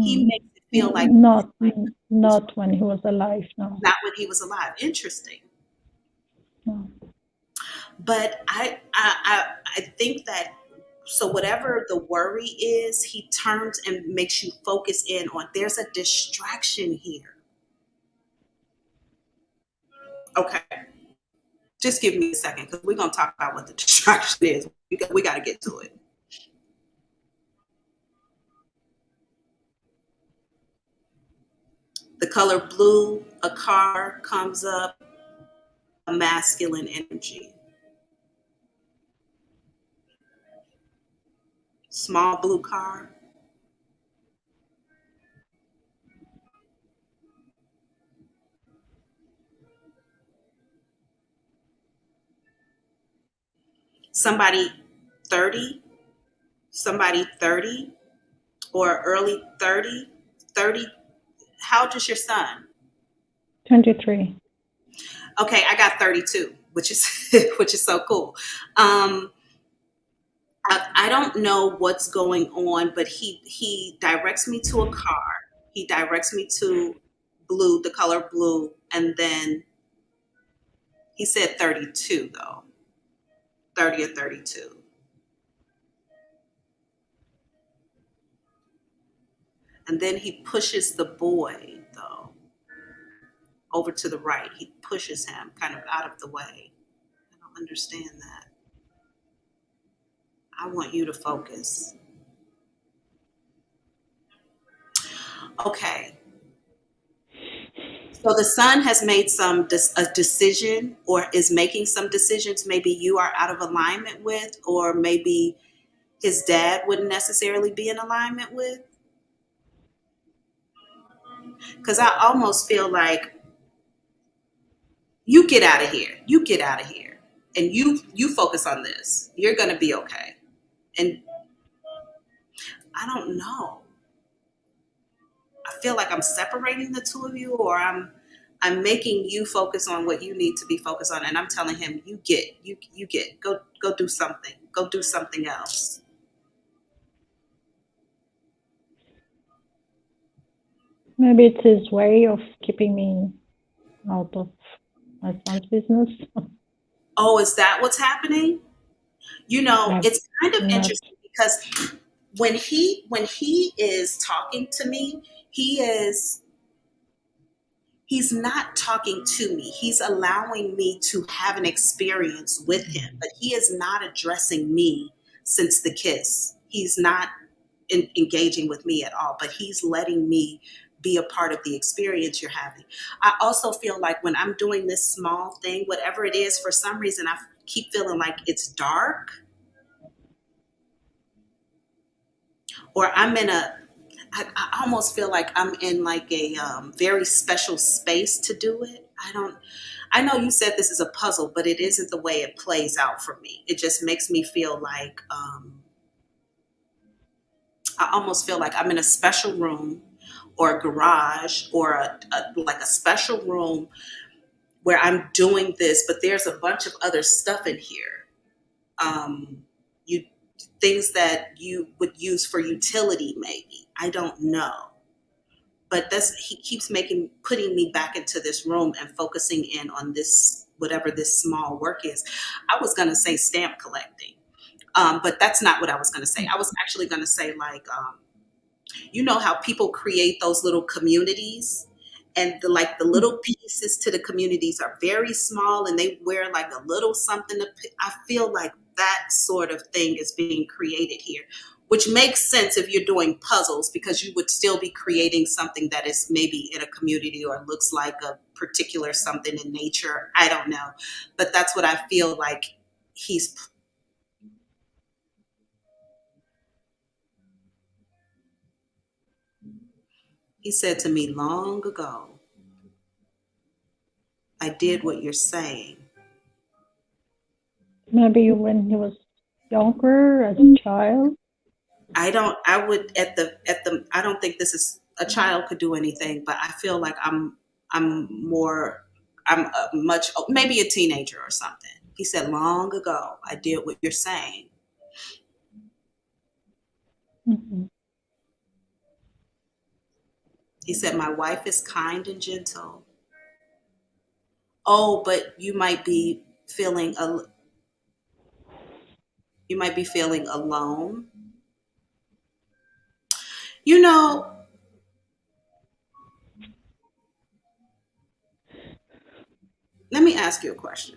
He makes it feel like Not when he was alive, no. not when he was alive. Interesting. No. But I think that, so whatever the worry is, he turns and makes you focus in on, there's a distraction here. Okay. Just give me a second, because we're going to talk about what the distraction is. We got to get to it. The color blue, a car comes up, a masculine energy. Small blue car. Somebody 30, or early 30. How old is your son? 23. Okay, I got 32, which is which is so cool. I don't know what's going on, but he directs me to a car. He directs me to blue, the color blue, and then he said 32 though, 30 or 32. And then he pushes the boy though over to the right. He pushes him kind of out of the way. I don't understand that. I want you to focus. Okay. So the son has made a decision, or is making some decisions maybe you are out of alignment with, or maybe his dad wouldn't necessarily be in alignment with. Because I almost feel like you get out of here. You get out of here. And you focus on this. You're going to be okay. And I don't know. I feel like I'm separating the two of you, or I'm making you focus on what you need to be focused on, and I'm telling him, you get, go do something. Go do something else. Maybe it's his way of keeping me out of my son's business. Oh, is that what's happening? It's kind of interesting, because when he is talking to me, he's not talking to me. He's allowing me to have an experience with him, but he is not addressing me since the kiss. He's not engaging with me at all, but he's letting me be a part of the experience you're having. I also feel like when I'm doing this small thing, whatever it is, for some reason, I keep feeling like it's dark, or I almost feel like I'm in like a very special space to do it. I know you said this is a puzzle, but it isn't the way it plays out for me. It just makes me feel like, I almost feel like I'm in a special room, or a garage, or like a special room where I'm doing this, but there's a bunch of other stuff in here. You Things that you would use for utility, maybe. I don't know. But he keeps putting me back into this room and focusing in on this, whatever this small work is. I was going to say stamp collecting, but that's not what I was going to say. I was actually going to say, like, you know how people create those little communities, and the little pieces to the communities are very small, and they wear like a little something. I feel like that sort of thing is being created here, which makes sense if you're doing puzzles, because you would still be creating something that is maybe in a community, or looks like a particular something in nature. I don't know, but that's what I feel like he's He said to me long ago, I did what you're saying. Maybe when he was younger, as a child. I don't think this is a child could do anything, but I feel like I'm much, maybe a teenager or something. He said long ago, I did what you're saying. Mm-hmm. He said, my wife is kind and gentle. Oh, but you might be feeling alone. You know, let me ask you a question.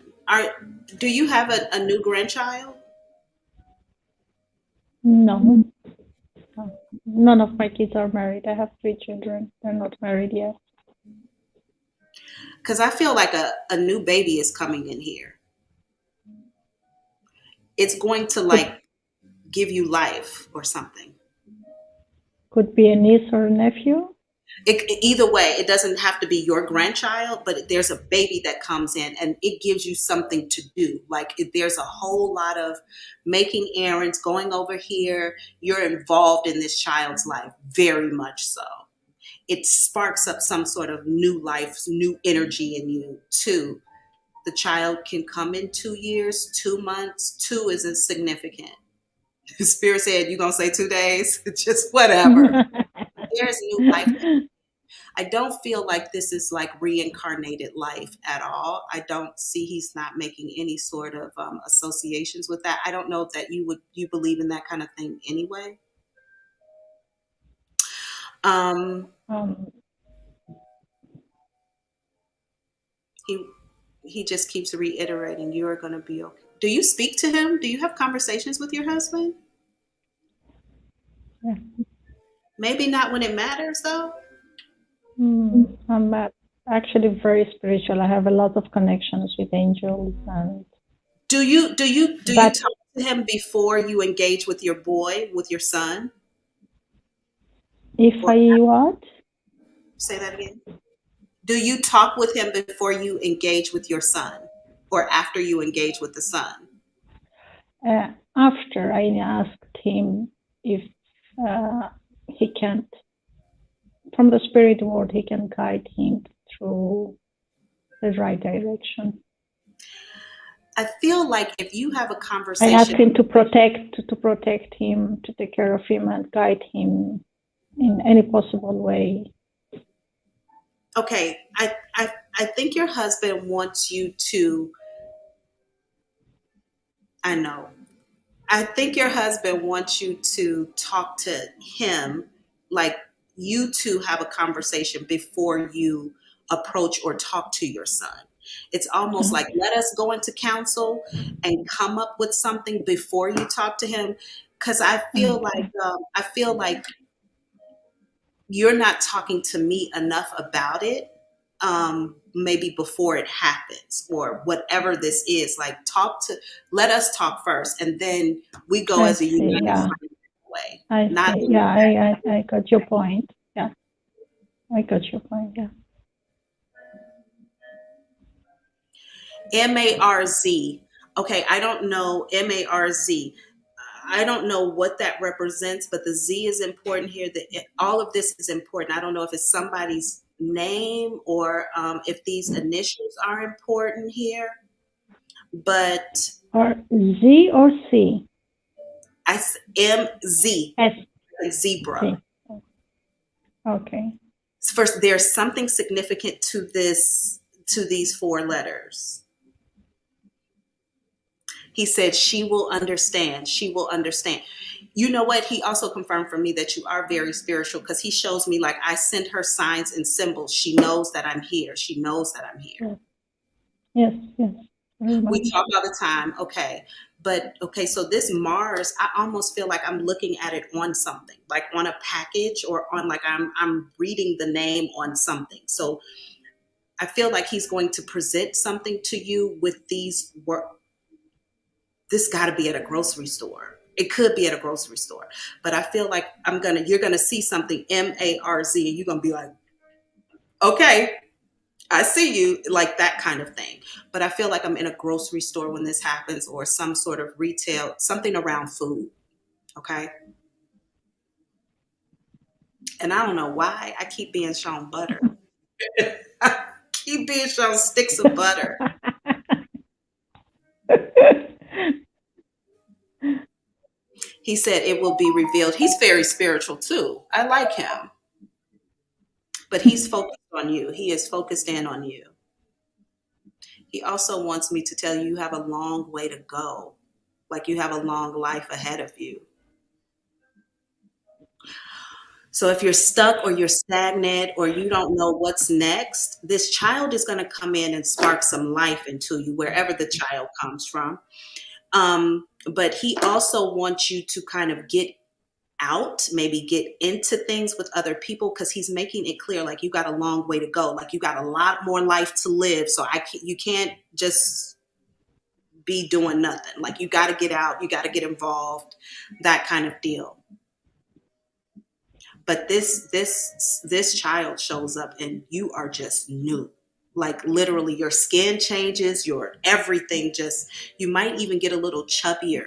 Do you have a new grandchild? No. None of my kids are married. I have 3 children. They're not married yet. Because I feel like a new baby is coming in here. It's going to like give you life or something. Could be a niece or a nephew. Either way, it doesn't have to be your grandchild, but there's a baby that comes in and it gives you something to do. Like there's a whole lot of making errands, going over here. You're involved in this child's life, very much so. It sparks up some sort of new life, new energy in you too. The child can come in 2 years, 2 months. 2 isn't significant. Spirit said, you're going to say 2 days? Just whatever. There's new life. I don't feel like this is like reincarnated life at all. I don't see he's not making any sort of associations with that. I don't know if that you believe in that kind of thing anyway. He just keeps reiterating, you're going to be okay. Do you speak to him? Do you have conversations with your husband? Yeah. Maybe not when it matters, though. I'm actually very spiritual. I have a lot of connections with angels. And do you talk to him before you engage with your boy, with your son? If I what? Say that again. Do you talk with him before you engage with your son, or after you engage with the son? After I asked him if he can't, from the spirit world, he can guide him through the right direction. I feel like if you have a conversation, I asked him to protect him, to take care of him, and guide him in any possible way. Okay, I think your husband wants you to. I think your husband wants you to talk to him, like you two have a conversation before you approach or talk to your son. It's almost like, let us go into counsel and come up with something before you talk to him. Because I feel like you're not talking to me enough about it. Maybe before it happens or whatever this is, like let us talk first, and then we go as a united way. I got your point. Yeah, I got your point. Yeah. MARZ. Okay, I don't know MARZ. I don't know what that represents, but the Z is important here. All of this is important. I don't know if it's somebody's name or if these initials are important here, but or Z or C? MZ. S. Zebra. C. Okay. First, there's something significant to these 4 letters. He said, she will understand. She will understand. You know what? He also confirmed for me that you are very spiritual, because he shows me, like, I sent her signs and symbols. She knows that I'm here. She knows that I'm here. Yes, yes. We talk all the time. Okay. But okay, so this Mars, I almost feel like I'm looking at it on something, like on a package, or on, like, I'm reading the name on something. So I feel like he's going to present something to you with these work. This got to be at a grocery store. It could be at a grocery store, but I feel like you're gonna see something MARZ, and you're gonna be like, okay, I see you, like that kind of thing. But I feel like I'm in a grocery store when this happens, or some sort of retail, something around food. Okay. And I don't know why I keep being shown butter. I keep being shown sticks of butter. He said it will be revealed. He's very spiritual too. I like him. But he's focused on you. He is focused in on you. He also wants me to tell you, you have a long way to go. Like you have a long life ahead of you. So if you're stuck or you're stagnant or you don't know what's next, this child is going to come in and spark some life into you, wherever the child comes from. But he also wants you to kind of get out, maybe get into things with other people, because he's making it clear, like you got a long way to go, like you got a lot more life to live. So you can't just be doing nothing. Like you got to get out, you got to get involved, that kind of deal. But this child shows up and you are just new. Like literally your skin changes, your everything just, you might even get a little chubbier.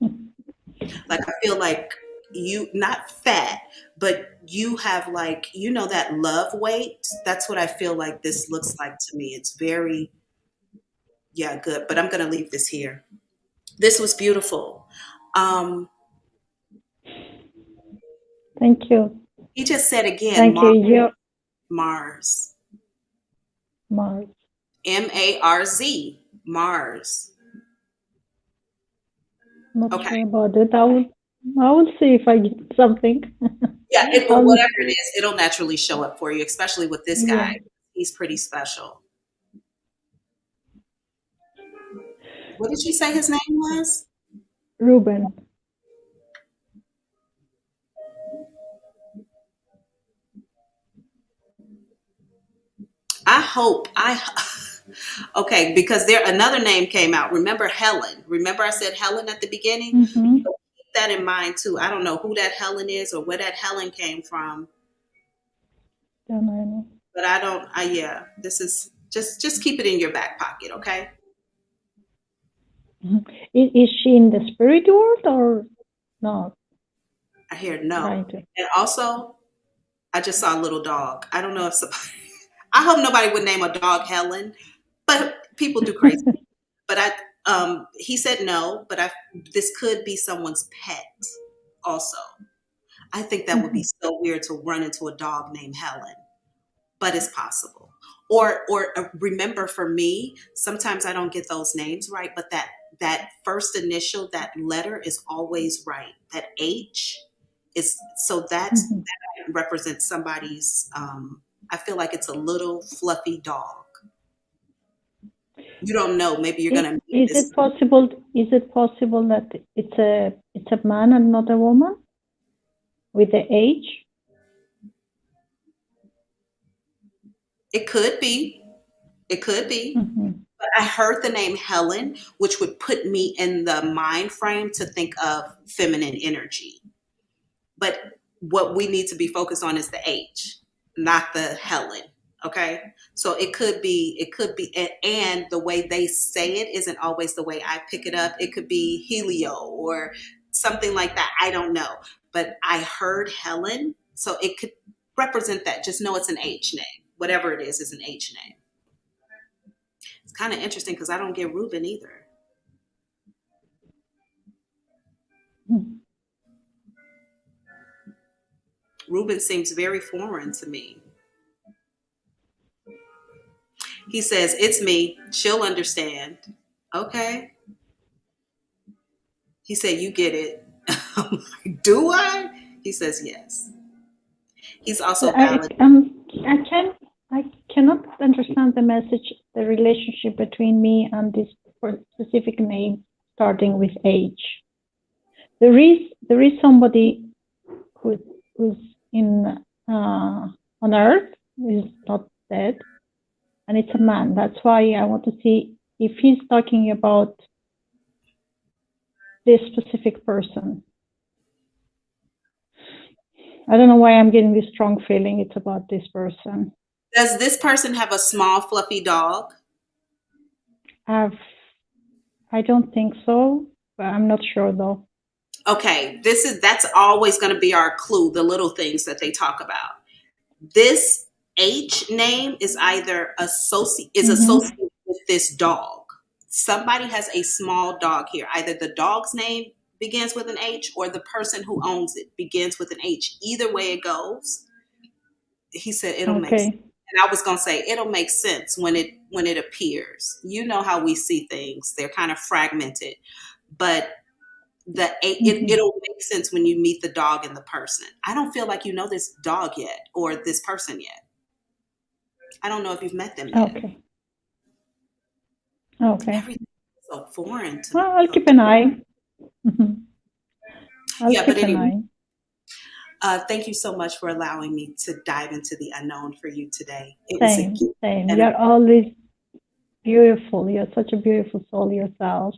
Like I feel like you, not fat, but you have like, that love weight. That's what I feel like this looks like to me. It's very, yeah, good. But I'm going to leave this here. This was beautiful. Thank you. He just said again, Thank you. Mars. Mars. MARZ. Mars. Not Okay. sure about it. I will see if I get something. Yeah, whatever it is, it'll naturally show up for you, especially with this guy. Yeah. He's pretty special. What did you say his name was? Ruben. Okay, because another name came out. Remember Helen? Remember I said Helen at the beginning? Mm-hmm. So keep that in mind too. I don't know who that Helen is or where that Helen came from. Don't know. But this is just keep it in your back pocket, okay? Mm-hmm. Is she in the spirit world or not? I hear no. Right. And also, I just saw a little dog. I don't know if somebody, I hope nobody would name a dog Helen, but people do crazy. But he said no, but this could be someone's pet also. I think that would be so weird to run into a dog named Helen, but it's possible. Or remember, for me, sometimes I don't get those names right, but that first initial, that letter is always right. That H is, so that represents somebody's, I feel like it's a little fluffy dog. You don't know, maybe you're going to meet Is it possible that it's a man and not a woman with the H? It could be. Mm-hmm. But I heard the name Helen, which would put me in the mind frame to think of feminine energy. But what we need to be focused on is the H, not the Helen. Okay. So it could be, and the way they say it isn't always the way I pick it up. It could be Helio or something like that. I don't know. But I heard Helen. So it could represent that. Just know it's an H name. Whatever it is an H name. It's kind of interesting because I don't get Ruben either. Ruben seems very foreign to me. He says, it's me. She'll understand. Okay. He said, you get it. I'm like, do I? He says, yes. He's also valid. I cannot understand the message, the relationship between me and this specific name starting with H. There is somebody who's in on Earth, is not dead, and it's a man. That's why I want to see if he's talking about this specific person. I don't know why I'm getting this strong feeling it's about this person. Does this person have a small, fluffy dog? I don't think so, but I'm not sure though. Okay, that's always going to be our clue, the little things that they talk about. This H name is either associated with this dog. Somebody has a small dog here. Either the dog's name begins with an H or the person who owns it begins with an H. Either way it goes, he said it'll make sense. And I was going to say it'll make sense when it appears. You know how we see things. They're kind of fragmented. But it'll make sense when you meet the dog and the person. I don't feel like you know this dog yet or this person yet. I don't know if you've met them yet. Okay. Everything is so foreign to well, I'll keep an eye. Thank you so much for allowing me to dive into the unknown for you today. Same. You're always beautiful. You're such a beautiful soul yourself.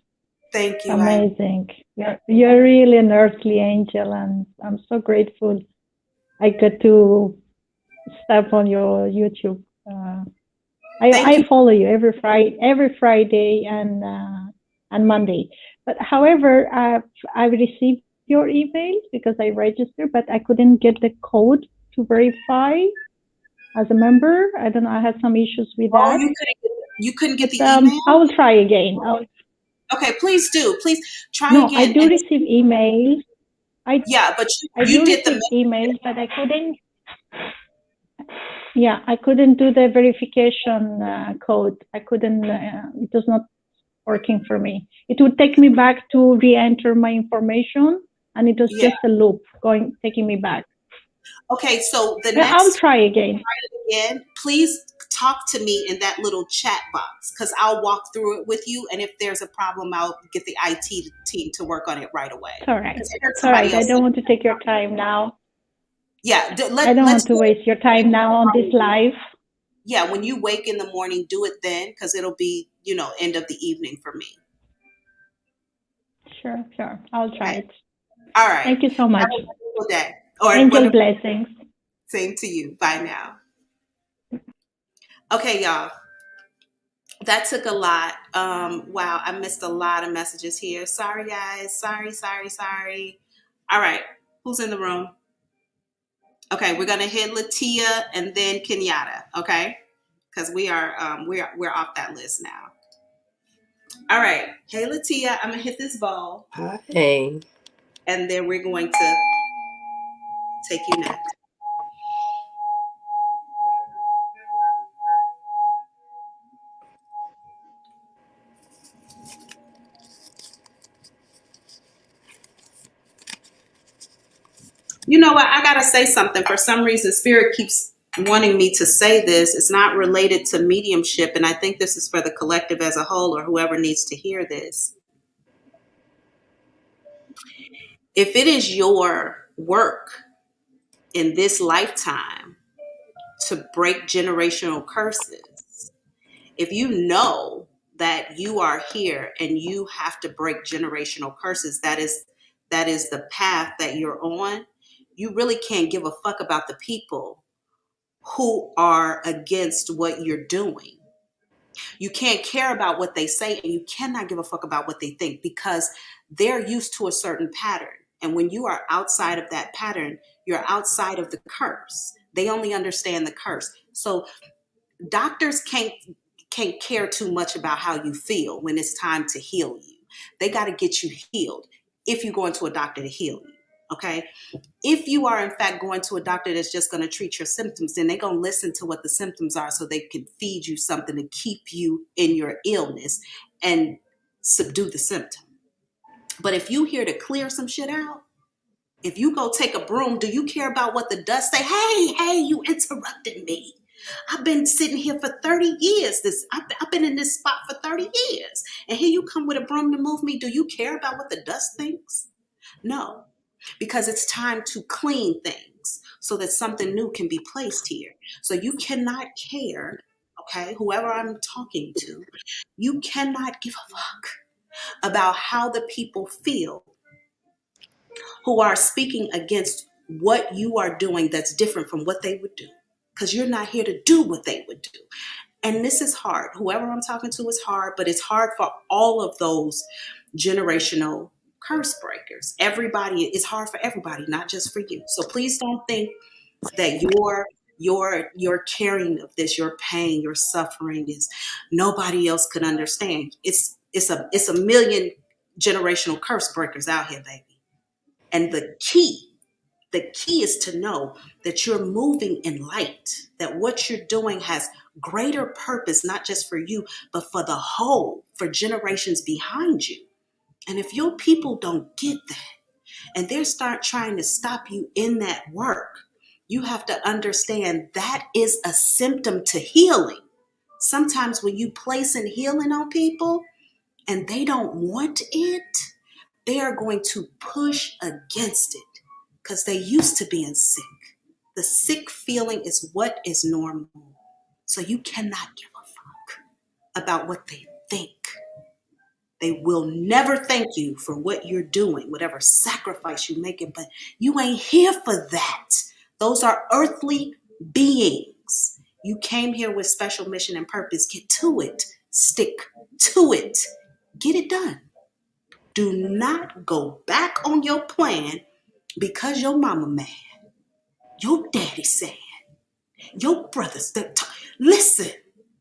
Thank you. Amazing. You're really an earthly angel, and I'm so grateful I get to step on your YouTube. I follow you every Friday and Monday. But however, I've received your email because I registered, but I couldn't get the code to verify as a member. I don't know. I had some issues with that. You couldn't get the email? I will try again. Okay, please do. Please try again. No, I do receive emails. But you did the emails, but I couldn't. Yeah, I couldn't do the verification code. I couldn't. It was not working for me. It would take me back to re-enter my information, and it was just a loop taking me back. Okay, so I'll try again. Please talk to me in that little chat box because I'll walk through it with you. And if there's a problem, I'll get the IT team to work on it right away. All right. All right. I don't want to take your time now. Yeah. I don't want to waste your time now on this live. Yeah. When you wake in the morning, do it then because it'll be, end of the evening for me. Sure. I'll try it. All right. Thank you so much. Have a wonderful day. Angel blessings. Same to you. Bye now. Okay, y'all. That took a lot. Wow, I missed a lot of messages here. Sorry, guys. Sorry. All right. Who's in the room? Okay, we're gonna hit Latia and then Kenyatta. Okay, because we're off that list now. All right. Hey, Latia. I'm gonna hit this ball. Hi. And then we're going to take you next. You know what? I got to say something. For some reason, Spirit keeps wanting me to say this. It's not related to mediumship. And I think this is for the collective as a whole or whoever needs to hear this. If it is your work in this lifetime to break generational curses, if you know that you are here and you have to break generational curses, that is the path that you're on. You really can't give a fuck about the people who are against what you're doing. You can't care about what they say, and you cannot give a fuck about what they think because they're used to a certain pattern. And when you are outside of that pattern, you're outside of the curse. They only understand the curse. So doctors can't care too much about how you feel when it's time to heal you. They got to get you healed if you go into a doctor to heal you. Okay. If you are in fact going to a doctor that's just going to treat your symptoms, then they're going to listen to what the symptoms are so they can feed you something to keep you in your illness and subdue the symptom. But if you here to clear some shit out, if you go take a broom, do you care about what the dust say? Hey, you interrupted me. I've been sitting here for 30 years. I've been in this spot for 30 years. And here you come with a broom to move me. Do you care about what the dust thinks? No. Because it's time to clean things so that something new can be placed here. So you cannot care, okay, whoever I'm talking to, you cannot give a fuck about how the people feel who are speaking against what you are doing that's different from what they would do. Because you're not here to do what they would do. And this is hard. Whoever I'm talking to is hard, but it's hard for all of those generational curse breakers. Everybody, it's hard for everybody, not just for you. So please don't think that your carrying of this, your pain, your suffering is nobody else could understand. It's a million generational curse breakers out here, baby. And the key is to know that you're moving in light, that what you're doing has greater purpose, not just for you, but for the whole, for generations behind you. And if your people don't get that and they start trying to stop you in that work, you have to understand that is a symptom to healing. Sometimes when you place in healing on people and they don't want it, they are going to push against it because they used to being sick. The sick feeling is what is normal. So you cannot give a fuck about what they think. They will never thank you for what you're doing, whatever sacrifice you're making, but you ain't here for that. Those are earthly beings. You came here with special mission and purpose. Get to it. Stick to it. Get it done. Do not go back on your plan because your mama mad, your daddy sad, your brothers that listen,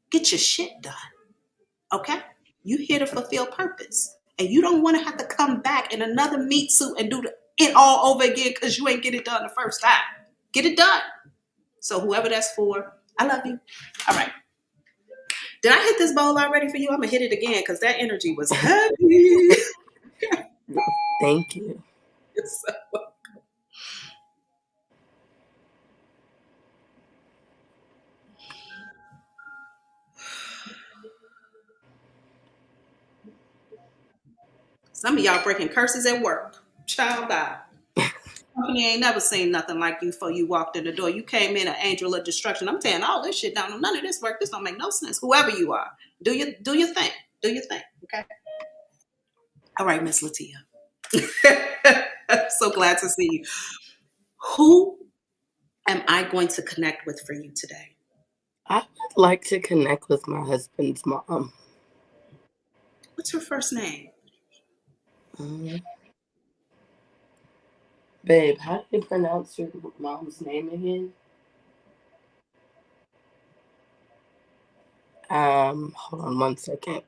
get your shit done. Okay? You here to fulfill purpose. And you don't want to have to come back in another meat suit and do it all over again because you ain't get it done the first time. Get it done. So whoever that's for, I love you. All right. Did I hit this bowl already for you? I'm gonna hit it again because that energy was heavy. Thank you. So, some of y'all breaking curses at work. Child die. Company ain't never seen nothing like you before you walked in the door. You came in an angel of destruction. I'm tearing all this shit down. None of this work. This don't make no sense. Whoever you are, do your thing. Do your thing. Okay. All right, Miss Latia. So glad to see you. Who am I going to connect with for you today? I would like to connect with my husband's mom. What's her first name? Babe, how do you pronounce your mom's name again? Hold on 1 second.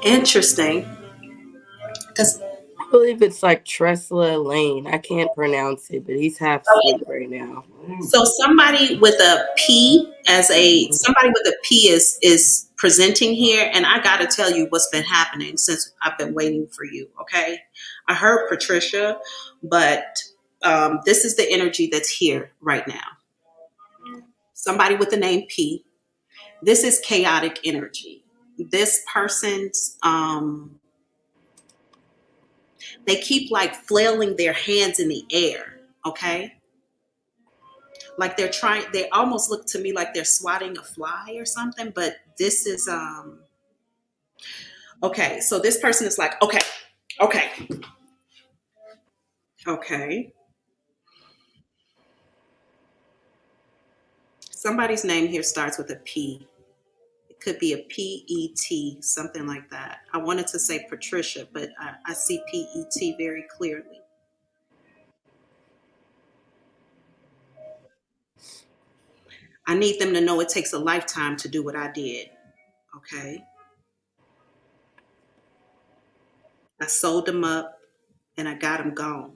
Interesting. Because I believe it's like Tresla Lane. I can't pronounce it, but he's half asleep right now. so somebody with a P somebody with a P is presenting here, and I got to tell you what's been happening since I've been waiting for you. Okay, I heard Patricia, but this is the energy that's here right now. Somebody with the name P. This is chaotic energy. This person's they keep like flailing their hands in the air. Okay, like they almost look to me like they're swatting a fly or something, but this is okay, so this person is like, okay, okay, okay. Somebody's name here starts with a P. It could be a PET, something like that. I wanted to say Patricia, but I see PET very clearly. I need them to know it takes a lifetime to do what I did. Okay. I sold them up and I got them gone.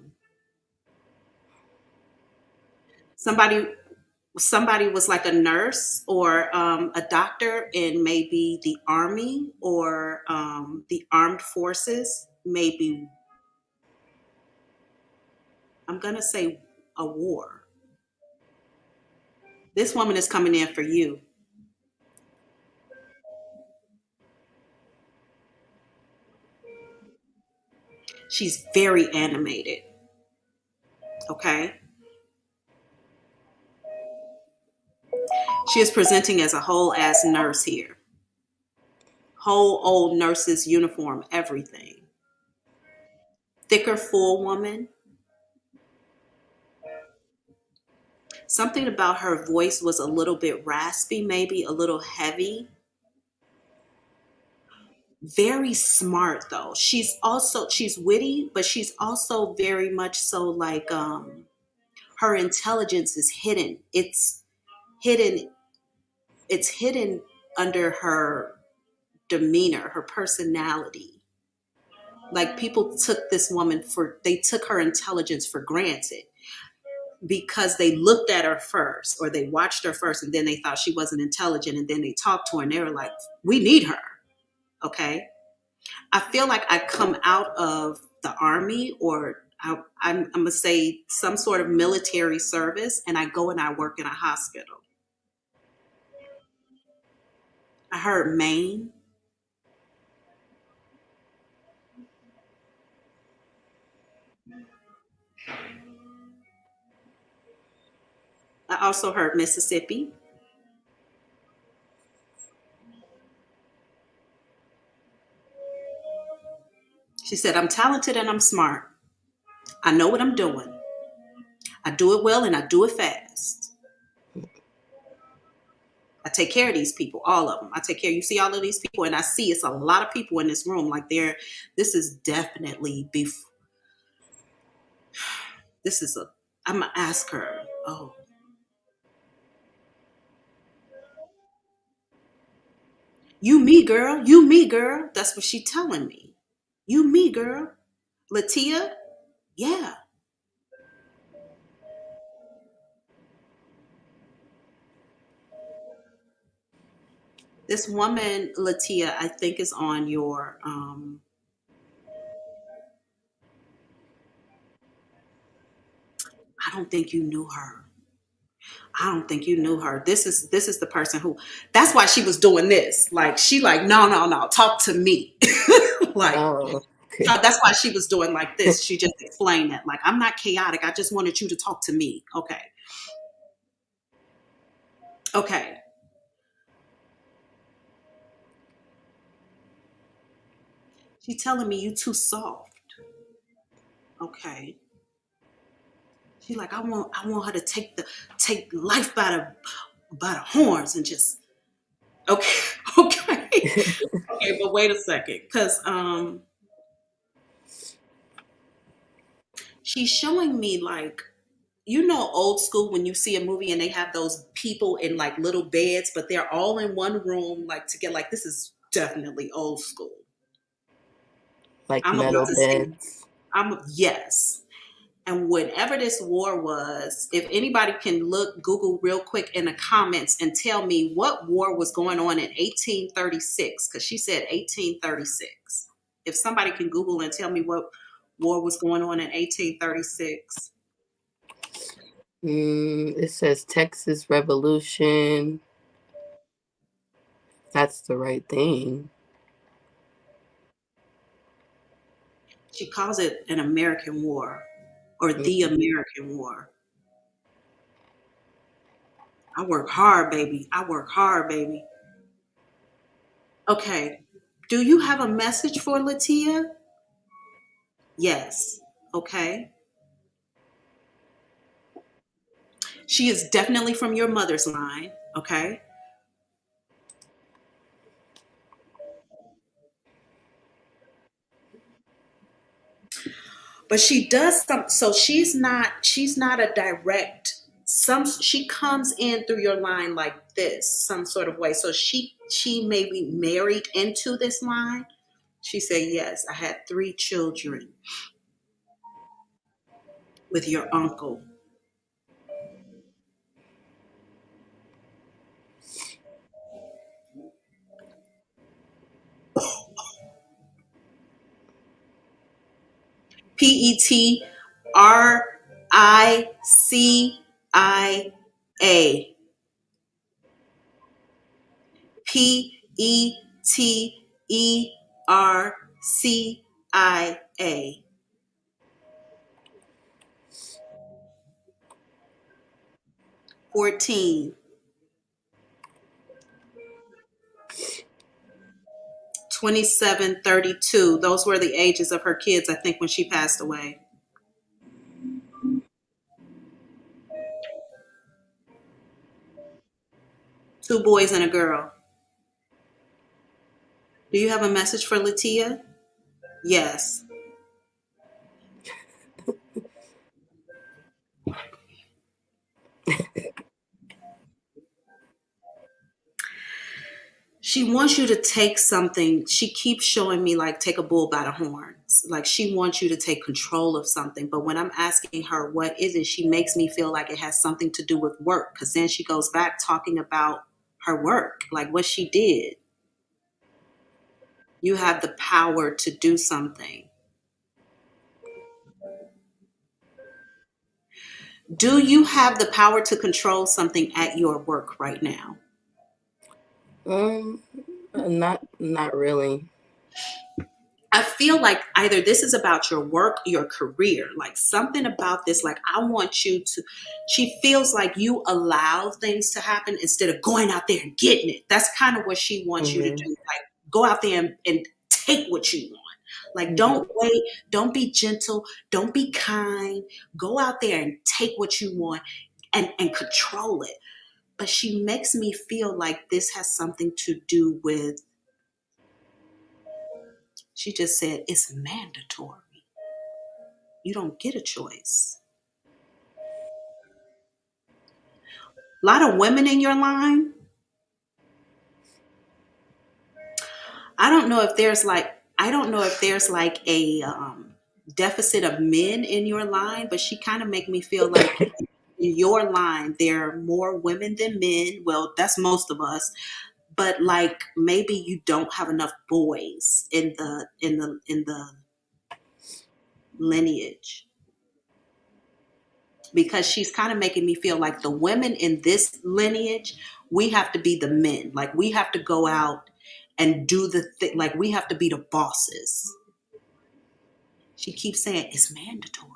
somebody was like a nurse or a doctor in maybe the army or the armed forces, maybe I'm going to say a war. This woman is coming in for you. She's very animated. Okay. She is presenting as a whole ass nurse here. Whole old nurse's uniform, everything. Thicker, full woman. Something about her voice was a little bit raspy, maybe a little heavy. Very smart though. She's witty, but she's also very much so like her intelligence is hidden. Hidden it's hidden under her demeanor, her personality. Like people took they took her intelligence for granted because they looked at her first or they watched her first and then they thought she wasn't intelligent and then they talked to her and they were like, we need her. Okay. I feel like I come out of the army or I'm going to say some sort of military service and I go and I work in a hospital. I heard Maine. I also heard Mississippi. She said, I'm talented and I'm smart. I know what I'm doing. I do it well and I do it fast. I take care of these people, all of them. I take care. You see all of these people, and I see it's a lot of people in this room. Like this is definitely I'm gonna ask her. Oh, you me, girl. You me, girl. That's what she telling me. You me, girl. Latia, yeah. This woman, Latia, I think is on your I don't think you knew her. I don't think you knew her. This is the person who that's why she was doing this. Like she like, no, talk to me. Like Oh, okay. that's why she was doing like this. She just explained that. Like, I'm not chaotic. I just wanted you to talk to me. Okay. Okay. She telling me you too soft. Okay. She like, I want her to take life by the horns and just okay, okay. Okay, but wait a second. Cause she's showing me like old school when you see a movie and they have those people in like little beds, but they're all in one room, like to get like this is definitely old school. Like I'm metal about to see. beds. Yes. And whenever this war was, if anybody can Google real quick in the comments and tell me what war was going on in 1836, because she said 1836. If somebody can Google and tell me what war was going on in 1836. It says Texas Revolution. That's the right thing. She calls it an American war or the American war. I work hard, baby. I work hard, baby. Okay. Do you have a message for Latia? Yes. Okay. She is definitely from your mother's line. Okay. But she does some, so she's not a direct, she comes in through your line like this, some sort of way. So she may be married into this line. She said, yes, I had 3 children with your uncle. P-E-T-R-I-C-I-A. P-E-T-E-R-C-I-A. 14. 27, 32. Those were the ages of her kids, I think, when she passed away. Two boys and a girl. Do you have a message for Latia? Yes. She wants you to take something. She keeps showing me like take a bull by the horns. Like she wants you to take control of something. But when I'm asking her what is it, she makes me feel like it has something to do with work. Because then she goes back talking about her work, like what she did. You have the power to do something. Do you have the power to control something at your work right now? Not really. I feel like either this is about your work, your career, like something about this, like I want you to, she feels like you allow things to happen instead of going out there and getting it. That's kind of what she wants you to do. Like go out there and take what you want. Like don't wait, don't be gentle, don't be kind. Go out there and take what you want and control it. But she makes me feel like this has something to do with, she just said it's mandatory. You don't get a choice. A lot of women in your line. I don't know if there's like a deficit of men in your line, but she kind of make me feel like in your line there are more women than men. Well, that's most of us, but like maybe you don't have enough boys in the lineage. Because she's kind of making me feel like the women in this lineage, we have to be the men. Like we have to go out and do the thing. Like we have to be the bosses. She keeps saying it's mandatory.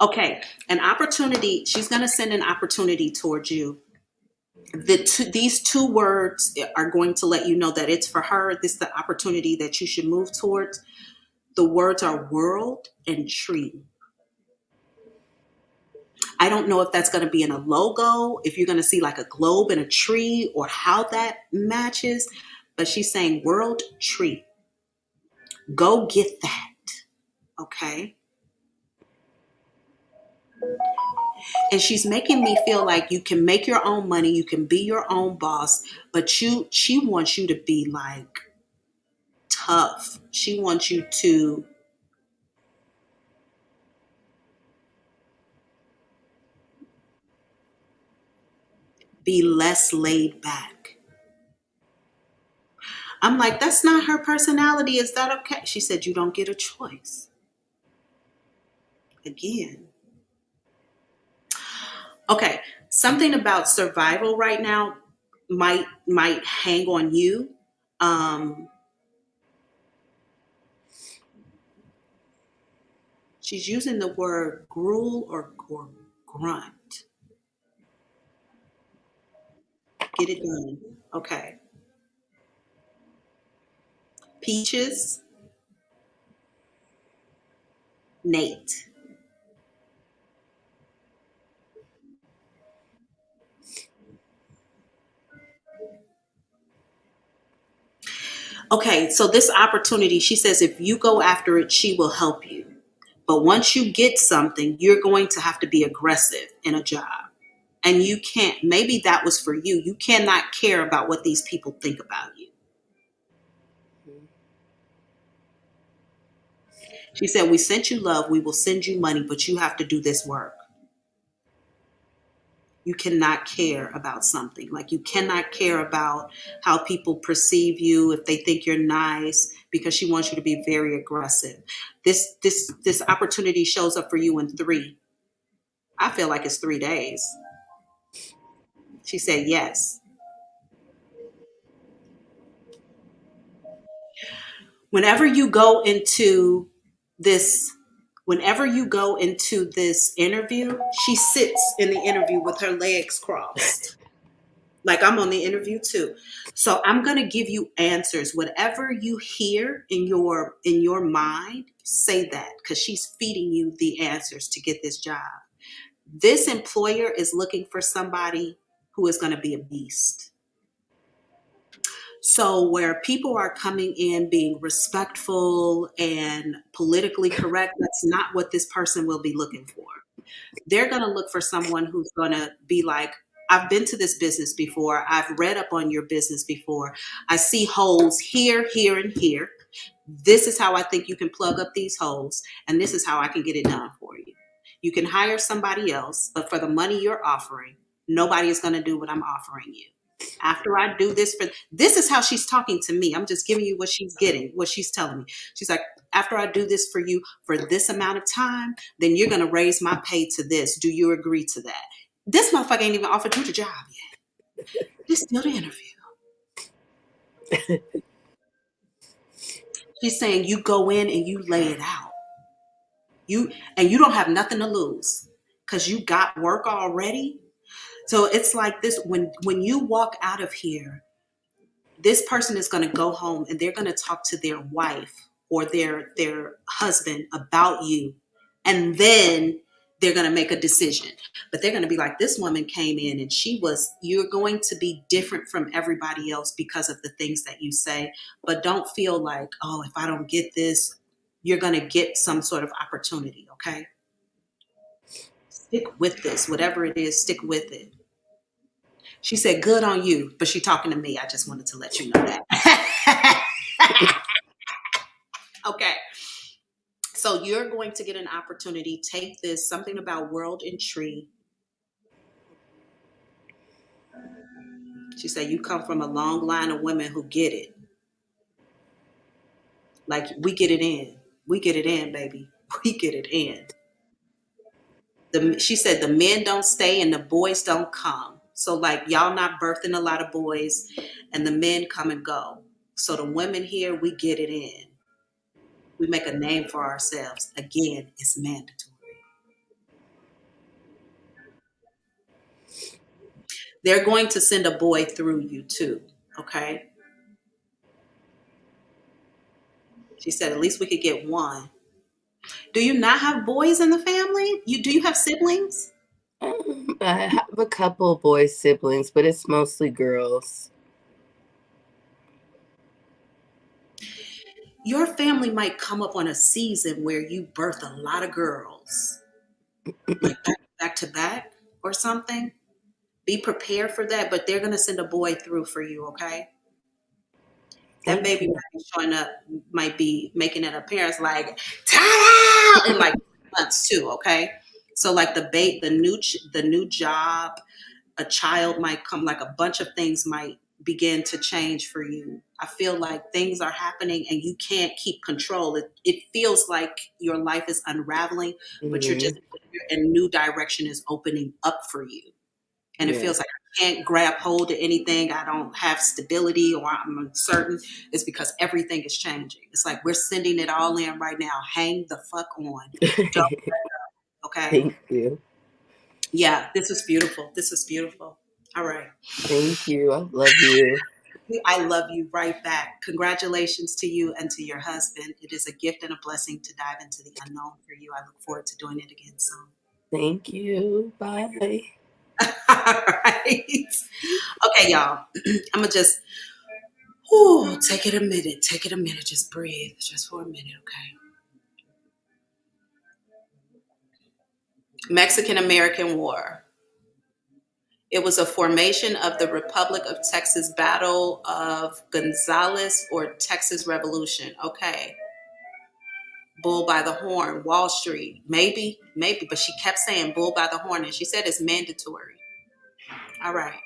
Okay, an opportunity. She's going to send an opportunity towards you. These two words are going to let you know that it's for her. This is the opportunity that you should move towards. The words are world and tree. I don't know if that's going to be in a logo, if you're going to see like a globe and a tree or how that matches, but she's saying world tree. Go get that. Okay. And she's making me feel like you can make your own money, you can be your own boss, but she wants you to be like tough. She wants you to be less laid back. I'm like, that's not her personality. Is that okay? She said, you don't get a choice. Again. Okay, something about survival right now might hang on you. She's using the word gruel or grunt. Get it done. Okay. Peaches, Nate. Okay, so this opportunity, she says if you go after it, she will help you. But once you get something, you're going to have to be aggressive in a job. And you can't, maybe that was for you. You cannot care about what these people think about you. She said, we sent you love, we will send you money, but you have to do this work. You cannot care about something. Like, you cannot care about how people perceive you, if they think you're nice, because she wants you to be very aggressive. This opportunity shows up for you in 3. I feel like it's 3 days. She said yes. Whenever you go into this whenever you go into this interview, she sits in the interview with her legs crossed. Like, I'm on the interview too. So I'm going to give you answers. Whatever you hear in your mind, say that, because she's feeding you the answers to get this job. This employer is looking for somebody who is going to be a beast. So where people are coming in being respectful and politically correct, that's not what this person will be looking for. They're going to look for someone who's going to be like, I've been to this business before. I've read up on your business before. I see holes here, here, and here. This is how I think you can plug up these holes, and this is how I can get it done for you. You can hire somebody else, but for the money you're offering, nobody is going to do what I'm offering you. After I do this is how she's talking to me. I'm just giving you what she's getting, what she's telling me. She's like, after I do this for you for this amount of time, then you're going to raise my pay to this. Do you agree to that? This motherfucker ain't even offered you the job yet. Just still the interview. She's saying you go in and you lay it out. You don't have nothing to lose because you got work already. So it's like this, when you walk out of here, this person is going to go home and they're going to talk to their wife or their husband about you. And then they're going to make a decision. But they're going to be like, this woman came in and you're going to be different from everybody else because of the things that you say. But don't feel like, oh, if I don't get this, you're going to get some sort of opportunity. Okay. Stick with this, whatever it is, stick with it. She said, good on you, but she's talking to me. I just wanted to let you know that. Okay. So you're going to get an opportunity. Take this, something about world and tree. She said, you come from a long line of women who get it. Like, we get it in. We get it in, baby. We get it in. She said, the men don't stay and the boys don't come. So like, y'all not birthing a lot of boys and the men come and go. So the women here, we get it in. We make a name for ourselves. Again, it's mandatory. They're going to send a boy through you too, okay? She said, at least we could get one. Do you not have boys in the family? Do you have siblings? I have a couple boy siblings, but it's mostly girls. Your family might come up on a season where you birth a lot of girls, like back to back or something. Be prepared for that, but they're going to send a boy through for you, okay? That baby might be showing up, might be making an appearance like, ta-da! In like months too, okay? So like the new job, a child might come, like a bunch of things might begin to change for you. I feel like things are happening and you can't keep control. It feels like your life is unraveling, but you're just, a new direction is opening up for you. And it feels like I can't grab hold of anything. I don't have stability or I'm uncertain. It's because everything is changing. It's like we're sending it all in right now. Hang the fuck on. Don't let up, okay? Thank you. Yeah, this is beautiful. This is beautiful. All right. Thank you. I love you. I love you right back. Congratulations to you and to your husband. It is a gift and a blessing to dive into the unknown for you. I look forward to doing it again soon. Thank you. Bye. All right. Okay, y'all. I'm going to just take it a minute. Take it a minute. Just breathe. Just for a minute, okay? Mexican-American War. It was a formation of the Republic of Texas Battle of Gonzales or Texas Revolution. Okay. Bull by the horn, Wall Street. Maybe, but she kept saying bull by the horn. And she said it's mandatory. All right.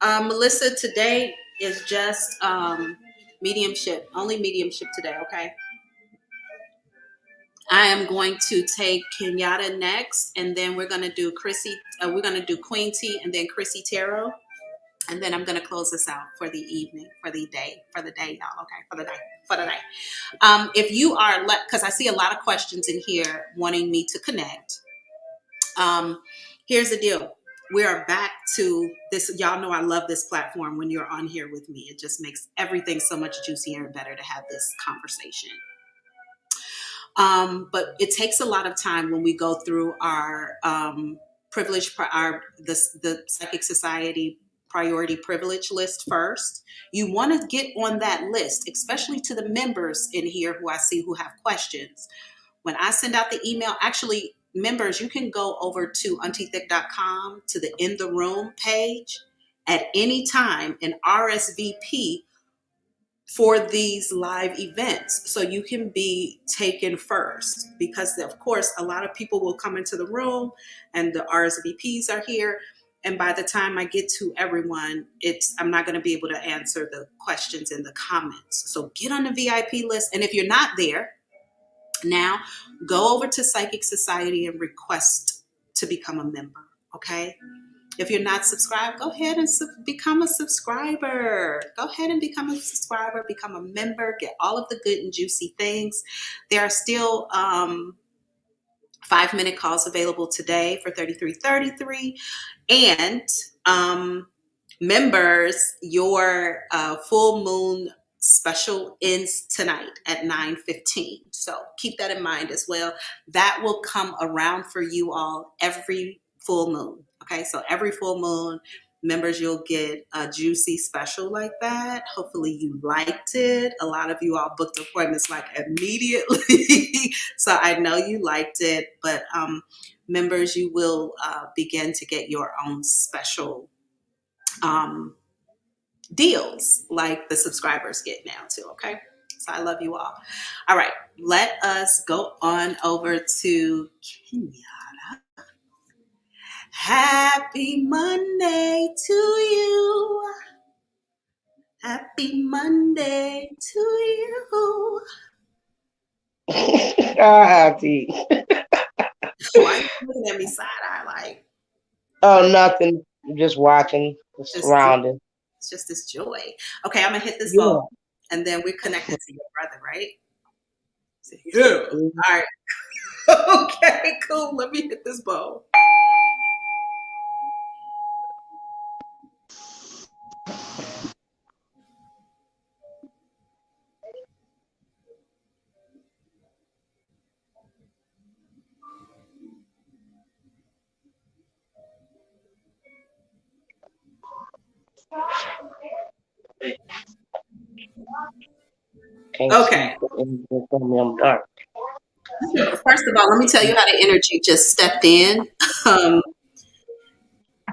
Melissa, today is just mediumship, only mediumship today, okay? I am going to take Kenyatta next, and then we're going to do Chrissy. We're going to do Queen T and then Chrissy Tarot. And then I'm going to close this out for the evening, for the day, y'all. Okay, for the day. If you are, because I see a lot of questions in here wanting me to connect. Here's the deal. We are back to this. Y'all know I love this platform when you're on here with me. It just makes everything so much juicier and better to have this conversation. But it takes a lot of time when we go through our the Psychic Society priority privilege list first. You want to get on that list, especially to the members in here who I see who have questions. When I send out the email, actually, members, you can go over to auntiethick.com to the In the Room page at any time and RSVP for these live events, so you can be taken first, because of course a lot of people will come into the room and the RSVPs are here, and by the time I get to everyone, I'm not going to be able to answer the questions in the comments. So get on the VIP list, and if you're not there now, go over to Psychic Society and request to become a member, okay? If you're not subscribed, go ahead and become a subscriber. Go ahead and become a subscriber, become a member, get all of the good and juicy things. There are still 5-minute calls available today for $33.33. And members, your full moon special ends tonight at 9:15. So keep that in mind as well. That will come around for you all every full moon. Okay, so every full moon, members, you'll get a juicy special like that. Hopefully you liked it. A lot of you all booked appointments like immediately. So I know you liked it, but members, you will begin to get your own special deals like the subscribers get now too, okay? So I love you all. All right, let us go on over to Kenya. Happy Monday to you. Happy Monday to you. Auntie. Why are you looking at me side-eye like? Oh, nothing. I'm just watching the surroundings. It's just this joy. Okay, I'm going to hit this bowl, and then we're connected to your brother, right? So, yeah. All right. Okay, cool. Let me hit this bowl. Okay. First of all, let me tell you how the energy just stepped in.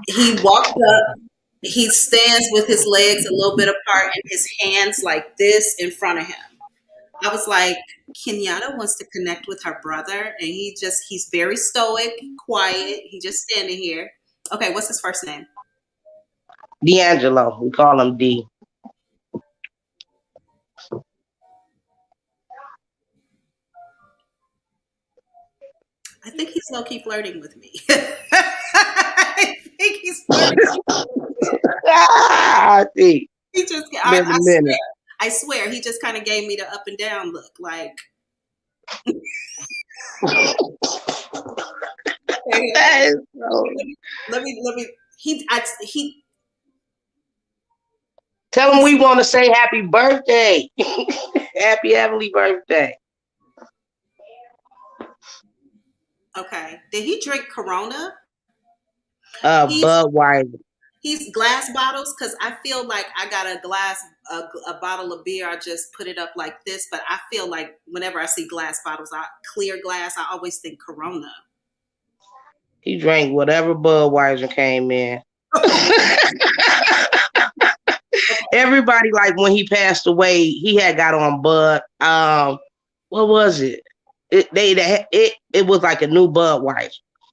He walked up. He stands with his legs a little bit apart and his hands like this in front of him. I was like, Kenyatta wants to connect with her brother, and he's very stoic, quiet. He just standing here. Okay, what's his first name? D'Angelo. We call him D. I think he's low-key flirting with me. I think he's flirting with me. I think. He just, I swear, he just kind of gave me the up and down look, like. Let me. He. Tell him we want to say happy birthday. Happy heavenly birthday. Okay. Did he drink Corona? Budweiser. He's glass bottles, because I feel like I got a bottle of beer. I just put it up like this, but I feel like whenever I see glass bottles, clear glass, I always think Corona. He drank whatever Budweiser came in. Everybody, like when he passed away, he had got on Bud. What was it? it was like a new Budweiser.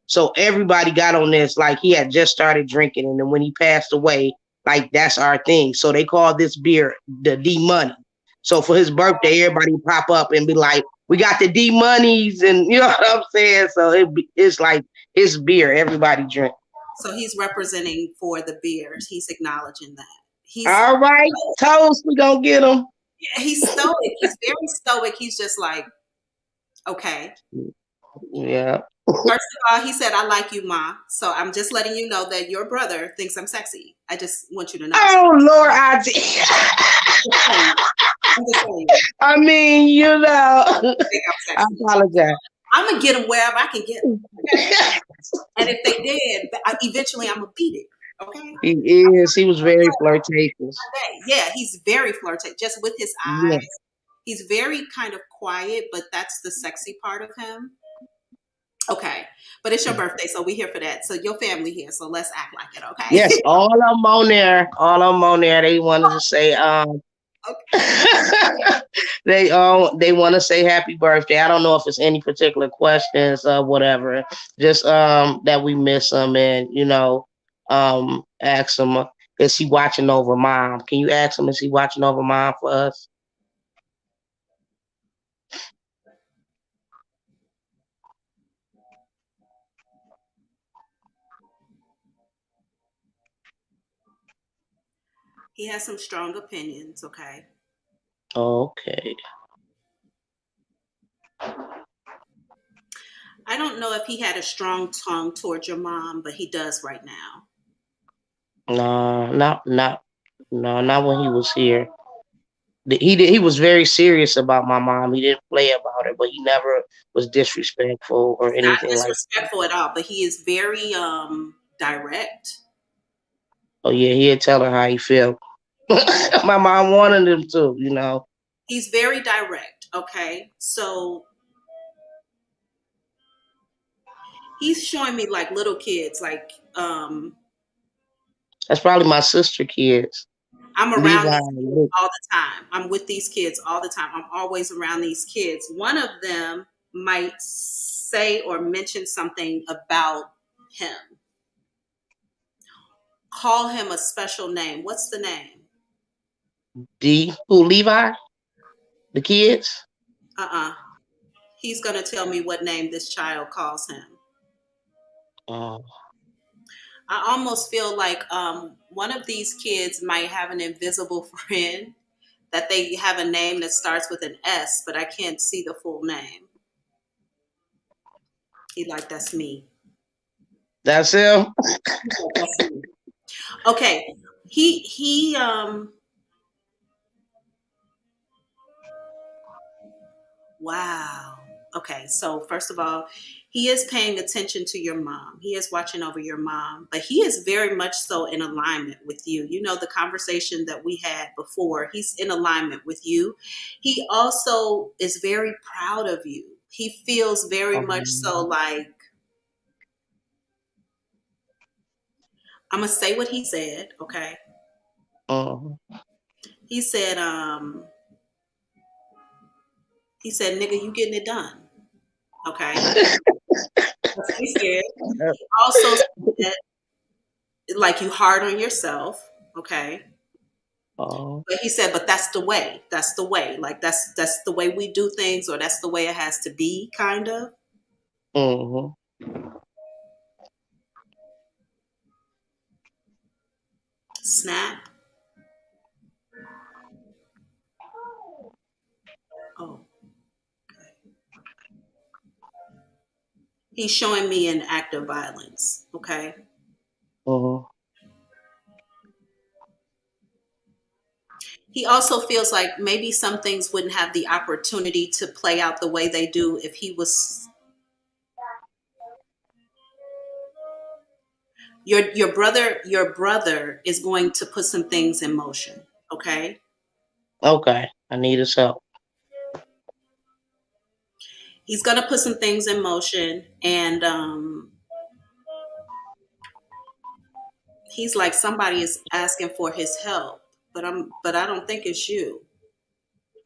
So everybody got on this like he had just started drinking, and then when he passed away, like that's our thing. So they call this beer the D Money. So for his birthday, everybody pop up and be like, "We got the D Monies," and you know what I'm saying. So it's like his beer. Everybody drink. So he's representing for the beers. He's acknowledging that. All right, toast. We gonna get him. Yeah, he's stoic. He's very stoic. He's just like, okay. Yeah. First of all, he said, "I like you, Ma." So I'm just letting you know that your brother thinks I'm sexy. I just want you to know. Oh Lord, Auntie. I'm just telling you. I mean, you know. I apologize. I'm gonna get him wherever I can get him. Okay? And if they did, eventually I'm gonna beat it. Okay. He is. He was very flirtatious. Yeah, he's very flirtatious. Just with his eyes. Yeah. He's very kind of quiet, but that's the sexy part of him. Okay. But it's your birthday, so we're here for that. So your family here, so let's act like it, okay? Yes, all of them on there. All of them on there. They wanted to say okay. they want to say happy birthday. I don't know if it's any particular questions or whatever. Just that we miss him, and you know, ask him, is he watching over Mom? Can you ask him, is he watching over Mom for us? He has some strong opinions, okay? Okay. I don't know if he had a strong tongue towards your mom, but he does right now. No, not when he was here. He was very serious about my mom. He didn't play about her, but he never was disrespectful or anything like that. Not disrespectful at all, but he is very direct. Oh yeah, he'd tell her how he felt. My mom wanted him to, you know. He's very direct, okay? So he's showing me like little kids, like that's probably my sister kids. I'm around these kids all the time. I'm with these kids all the time. I'm always around these kids. One of them might say or mention something about him. Call him a special name. What's the name? Who, Levi? The kids? He's going to tell me what name this child calls him. Oh. I almost feel like one of these kids might have an invisible friend that they have a name that starts with an S, but I can't see the full name. He like, that's me. That's him? That's me. Okay. He wow. Okay, so first of all, he is paying attention to your mom. He is watching over your mom, but he is very much so in alignment with you. You know, the conversation that we had before, he's in alignment with you. He also is very proud of you. He feels very much so like, I'm going to say what he said, okay? He said, nigga, you getting it done. Okay. That's what he said. He also said, like, you hard on yourself. Okay. But he said, but that's the way. That's the way. Like, that's the way we do things, or that's the way it has to be, kind of. Snap. Oh. He's showing me an act of violence, okay? He also feels like maybe some things wouldn't have the opportunity to play out the way they do if he was... Your brother is going to put some things in motion, okay? Okay, I need his help. He's going to put some things in motion, and he's like, somebody is asking for his help, but I don't think it's you.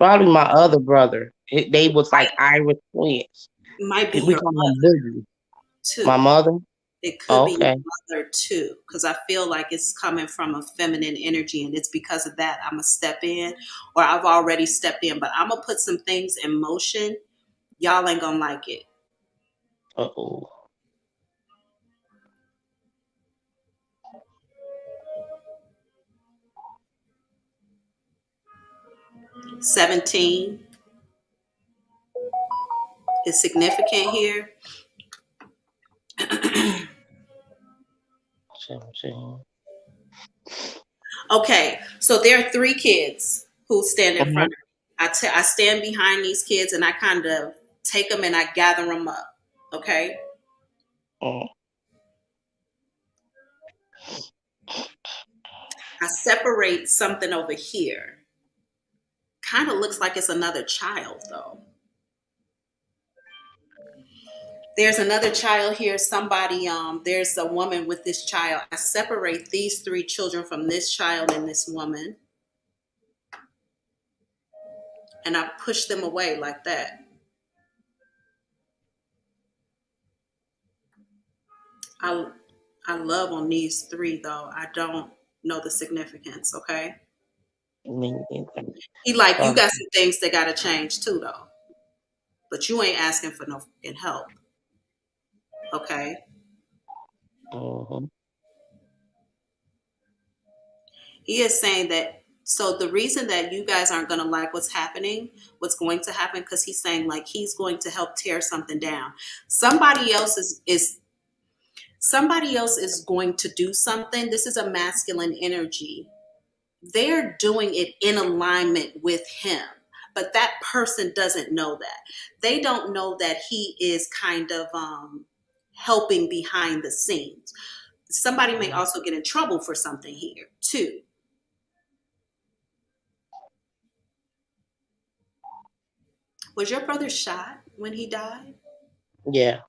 probably my other brother. They was like Irish twins. Might be We your call mother them Boogie. My too. mother. It could be your Okay. mother too, because I feel like it's coming from a feminine energy, and it's because of that I'm gonna step in, or I've already stepped in, but I'm gonna put some things in motion. Y'all ain't gonna like it. Uh-oh. 17 is significant here. 17. Okay, so there are 3 kids who stand in Mhm. front of me. I stand behind these kids and I kind of take them and I gather them up. Okay, Mhm. I separate something over here. Kind of looks like it's another child though. There's another child here. Somebody, there's a woman with this child. I separate these 3 children from this child and this woman, and I push them away like that. I I love on these 3 though. I don't know the significance. Okay, Me neither. he like you Um, got some things that got to change too though, but you ain't asking for no fucking help. Okay, mhm. he is saying that. So the reason that you guys aren't going to like what's going to happen, because he's saying like he's going to help tear something down. Somebody else is somebody else is going to do something. This is a masculine energy. They're doing it in alignment with him, but that person doesn't know that. They don't know that he is kind of helping behind the scenes. Somebody may also get in trouble for something here too. Was your brother shot when he died Yeah.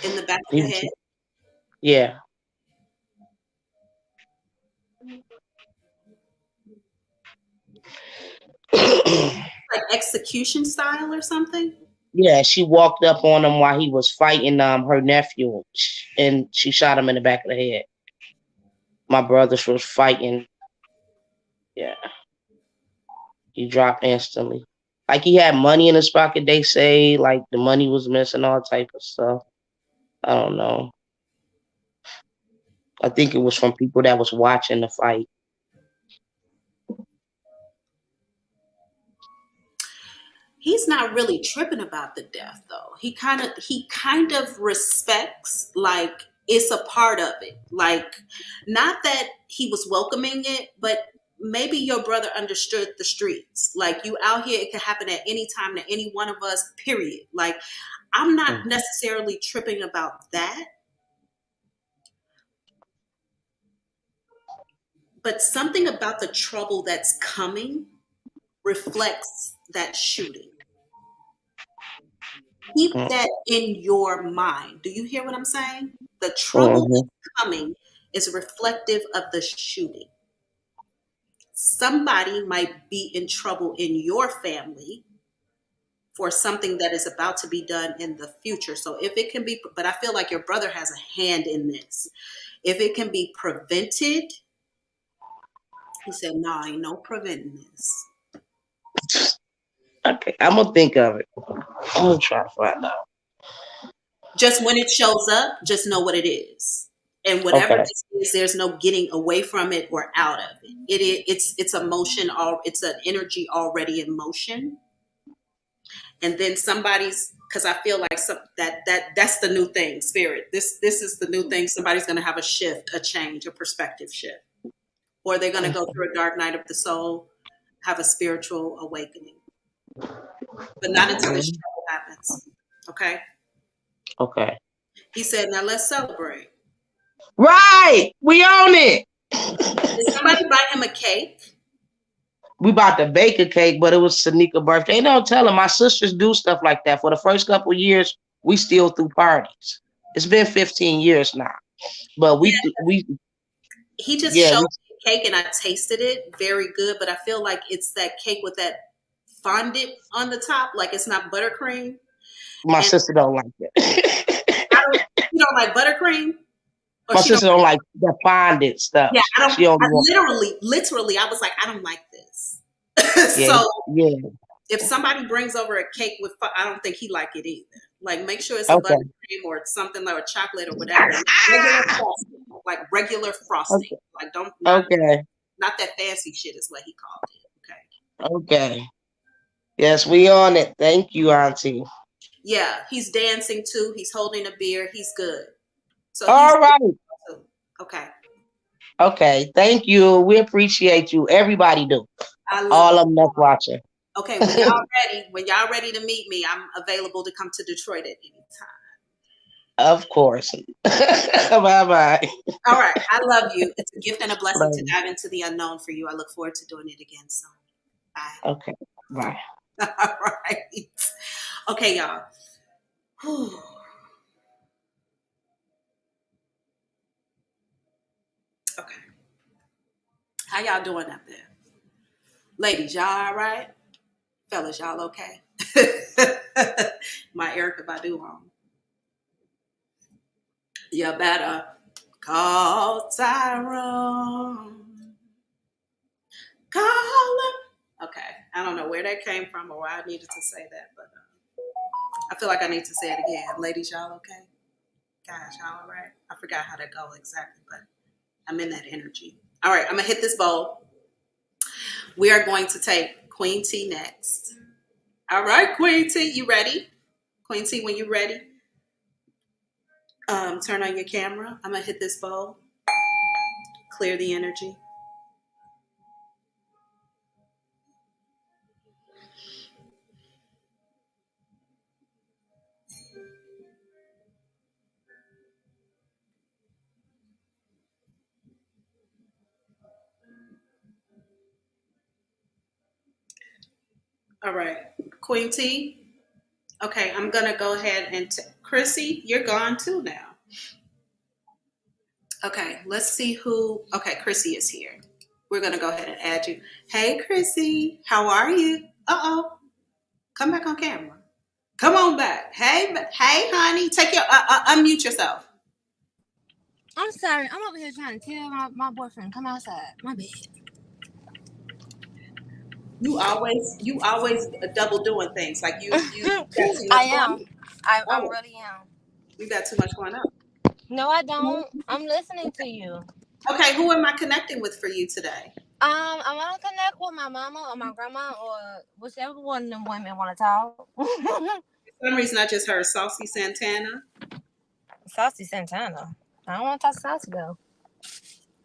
in the back of He the was, head? yeah. Like execution style or something? Yeah, she walked up on him while he was fighting her nephew, and she shot him in the back of the head. My brothers was fighting. Yeah, he dropped instantly. Like he had money in his pocket. They say like the money was missing, all type of stuff. I don't know. I think it was from people that was watching the fight. He's not really tripping about the death though. He kind of respects, like it's a part of it. Like not that he was welcoming it, but maybe your brother understood the streets. Like you out here, it could happen at any time to any one of us, period. Like I'm not Mhm. necessarily tripping about that, but something about the trouble that's coming reflects that shooting. Keep that in your mind. Do you hear what I'm saying? The trouble Mhm. that's coming is reflective of the shooting. Somebody might be in trouble in your family for something that is about to be done in the future. So if it can be, but I feel like your brother has a hand in this. If it can be prevented, he said, no, nah, ain't no preventing this. Okay, I'm gonna think of it. I'm gonna try to find out. Just when it shows up, just know what it is. And whatever Okay. this is, there's no getting away from it or out of it. It's a motion, or it's an energy already in motion. And then somebody's, because I feel like that's the new thing, spirit. This is the new thing. Somebody's going to have a shift, a change, a perspective shift, or they're going to go through a dark night of the soul, have a spiritual awakening, but not until this Mhm. trouble happens. Okay. Okay. He said, now let's celebrate. Right, we own it. Did somebody buy him a cake? We about to bake a cake, but it was Sanika's birthday. They don't tell him. My sisters do stuff like that. For the first couple of years, we still threw parties. It's been 15 years now, but Yeah. we He just yeah showed we me the cake and I tasted it. Very good. But I feel like it's that cake with that fondant on the top, like it's not buttercream. My And sister don't like it. you don't like buttercream, or My she don't. sister don't like the fondant stuff. Yeah, I don't. She don't want. Literally, I was like, I don't like this. Yeah, So yeah. if somebody brings over a cake with, I don't think he like it either. Like, make sure it's a Okay. buttercream or something like, or chocolate or whatever. Regular frosting, like regular frosting. Okay. Like, don't Okay. not that fancy shit is what he called it. Okay. Okay. Yes, we on it. Thank you, Auntie. Yeah, he's dancing too. He's holding a beer. He's good. So he's All right. good. Okay. Okay. Thank you. We appreciate you. Everybody do. I love All you. of them that's watching. Okay, when y'all ready to meet me, I'm available to come to Detroit at any time. Of course. Bye-bye. All right, I love you. It's a gift and a blessing to Bye. dive into the unknown for you. I look forward to doing it again soon. Bye. Okay. Bye. All right. Okay, y'all. Whew. Okay. How y'all doing up there? Ladies, y'all all right? Fellas, y'all okay? My Erica Badu on. You better call Tyrone. Call him. Okay. I don't know where that came from or why I needed to say that, but I feel like I need to say it again. Ladies, y'all okay? Guys, y'all all right? I forgot how that go exactly, but I'm in that energy. All right, I'm going to hit this bowl. We are going to take Queen T next. All right, Queen T, you ready? Queen T, when you're ready, turn on your camera. I'm going to hit this bowl. Clear the energy. All right, Queen T. Okay, I'm going to go ahead and Chrissy, you're gone too now. Okay, let's see who. Okay, Chrissy is here. We're going to go ahead and add you. Hey, Chrissy, how are you? Uh-oh. Come back on camera. Come on back. Hey, honey, take your, unmute yourself. I'm sorry. I'm over here trying to tell my boyfriend come outside. My bad. You always double doing things. Like you got too much I going am. on. I Oh, really am. you got too much going on. No, I don't. I'm listening to you. Okay, who am I connecting with for you today? I want to connect with my mama or my grandma or whichever one of them women want to talk. For some reason, I just heard Saucy Santana. Saucy Santana. I don't want to talk to Saucy though.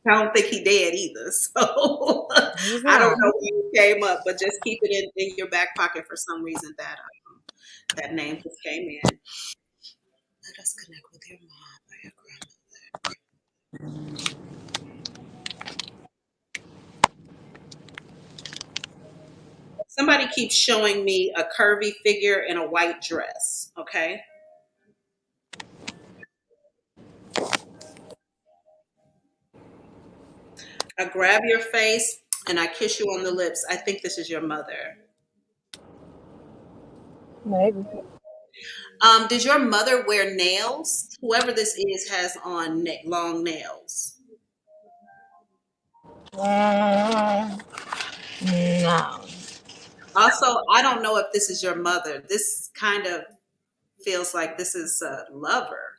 I don't think he dead either. So He's I don't not. know when you came up, but just keep it in your back pocket for some reason that name just came in. Let us connect with your mom or your grandmother. Somebody keeps showing me a curvy figure in a white dress. Okay. I grab your face and I kiss you on the lips. I think this is your mother. Maybe. Did your mother wear nails? Whoever this is has on long nails. No. Also, I don't know if this is your mother. This kind of feels like this is a lover.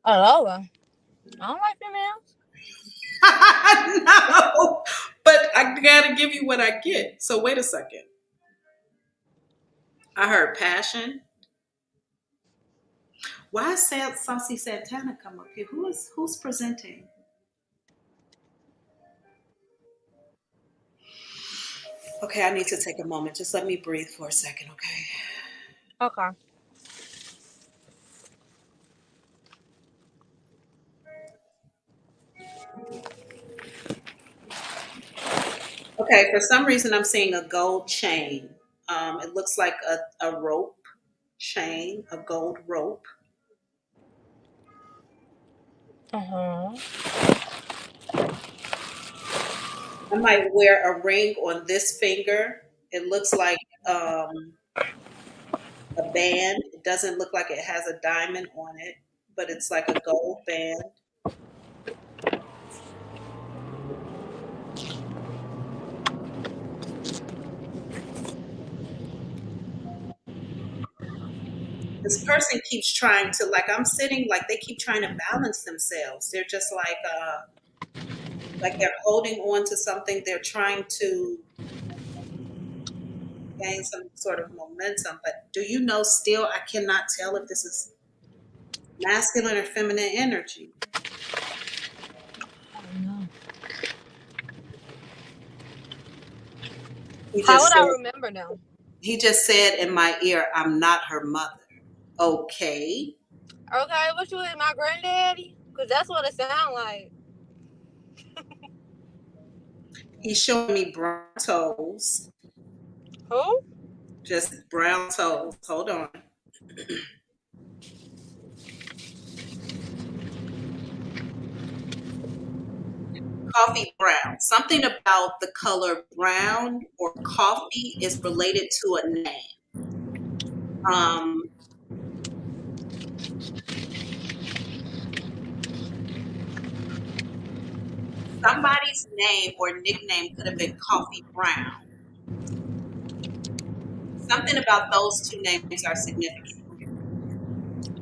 A Lola. I don't like females. No, but I gotta give you what I get. So wait a second. I heard passion. Why is Saucy Santana come up here? Who's presenting? Okay, I need to take a moment. Just let me breathe for a second, okay? Okay. Okay, for some reason I'm seeing a gold chain. It looks like a rope chain, a gold rope. Uh-huh. I might wear a ring on this finger. It looks like a band. It doesn't look like it has a diamond on it, but it's like a gold band. This person keeps trying to, like, I'm sitting, like they keep trying to balance themselves. They're just like they're holding on to something. They're trying to gain some sort of momentum. But do you know, still, I cannot tell if this is masculine or feminine energy. He How just would said, I remember them? he just said in my ear, I'm not her mother. Okay. Okay, what you is my granddaddy? Because that's what it sounds like. He's showing me brown toes. Who? Just brown toes. Hold on. Coffee brown. Something about the color brown or coffee is related to a name. Somebody's name or nickname could have been Coffee Brown. Something about those two names are significant.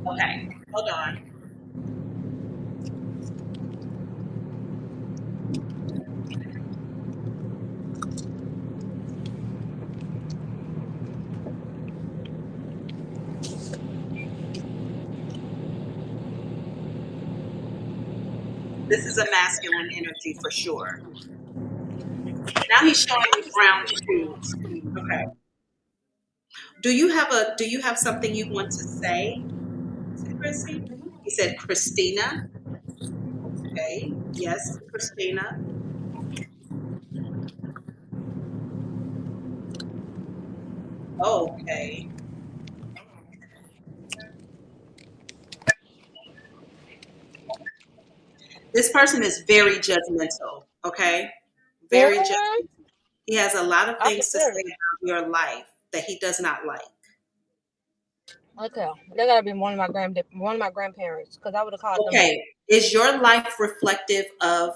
Okay, hold on. This is a masculine energy for sure. Now he's showing me brown shoes. Okay. Do you have something you want to say to Chrissy? He said Christina. Okay. Yes, Christina. Okay. This person is very judgmental. Okay. Very Mm-hmm. judgmental. He has a lot of I can things to say feel it. about your life that he does not like. Okay, they gotta be one of my grandparents, because I would have called them back. Okay. Is your life reflective of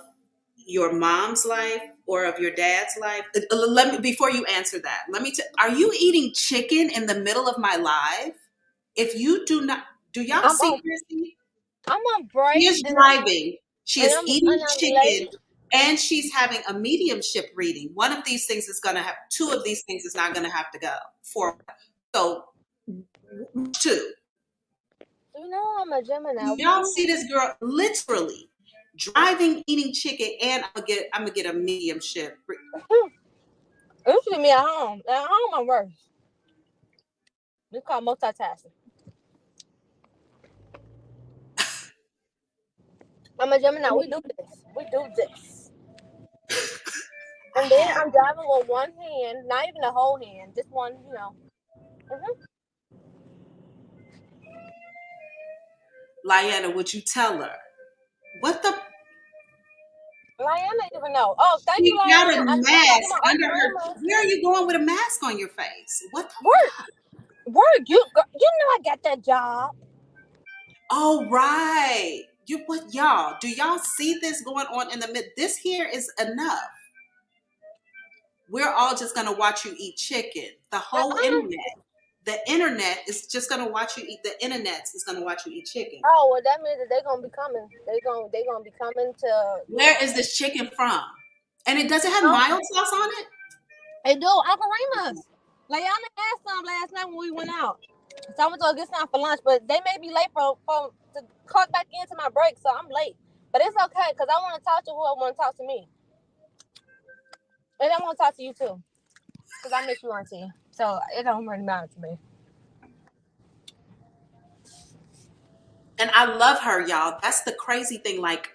your mom's life or of your dad's life? Let me, before you answer that, are you eating chicken in the middle of my live? If you do not, do y'all I'm see on Chrissy? I'm on She break is driving. She is eating and I'm chicken late. and she's having a mediumship reading. One of these things is going to have, two of these things is not going to have to go for. So, two. You know I'm a Gemini. Y'all see this girl literally driving, eating chicken, and I'm gonna get a mediumship. Usually me at home. At home I'm worse. It's called multitasking. I'm a Gemini. We do this. We do this. And then I'm driving with one hand, not even the whole hand, just one, you know. Mm-hmm. Lyanna, would you tell her what the? Lyanna didn't even know. Oh, thank you, She got Lyanna. a I just want to talk to mask my under old her. grandma. Where are you going with a mask on your face? What the? Word, you know I got that job. Oh, right. You what, y'all? Do y'all see this going on in the mid? This here is enough. We're all just gonna watch you eat chicken. The whole internet. The internet is just gonna watch you eat. The internet is gonna watch you eat chicken. Oh, well, that means that they're gonna be coming. They gonna be coming to. Where is this chicken from? And it doesn't have Oh, mild sauce on it. they do. Uncle Remus. Lyanna had some last night when we went out. So I went to go get some for lunch, but they may be late for to clock back into my break, so I'm late. But it's okay, because I want to talk to whoever want to talk to me. And I want to talk to you too, because I miss you, Auntie. So it don't really matter to me. And I love her, y'all. That's the crazy thing. Like,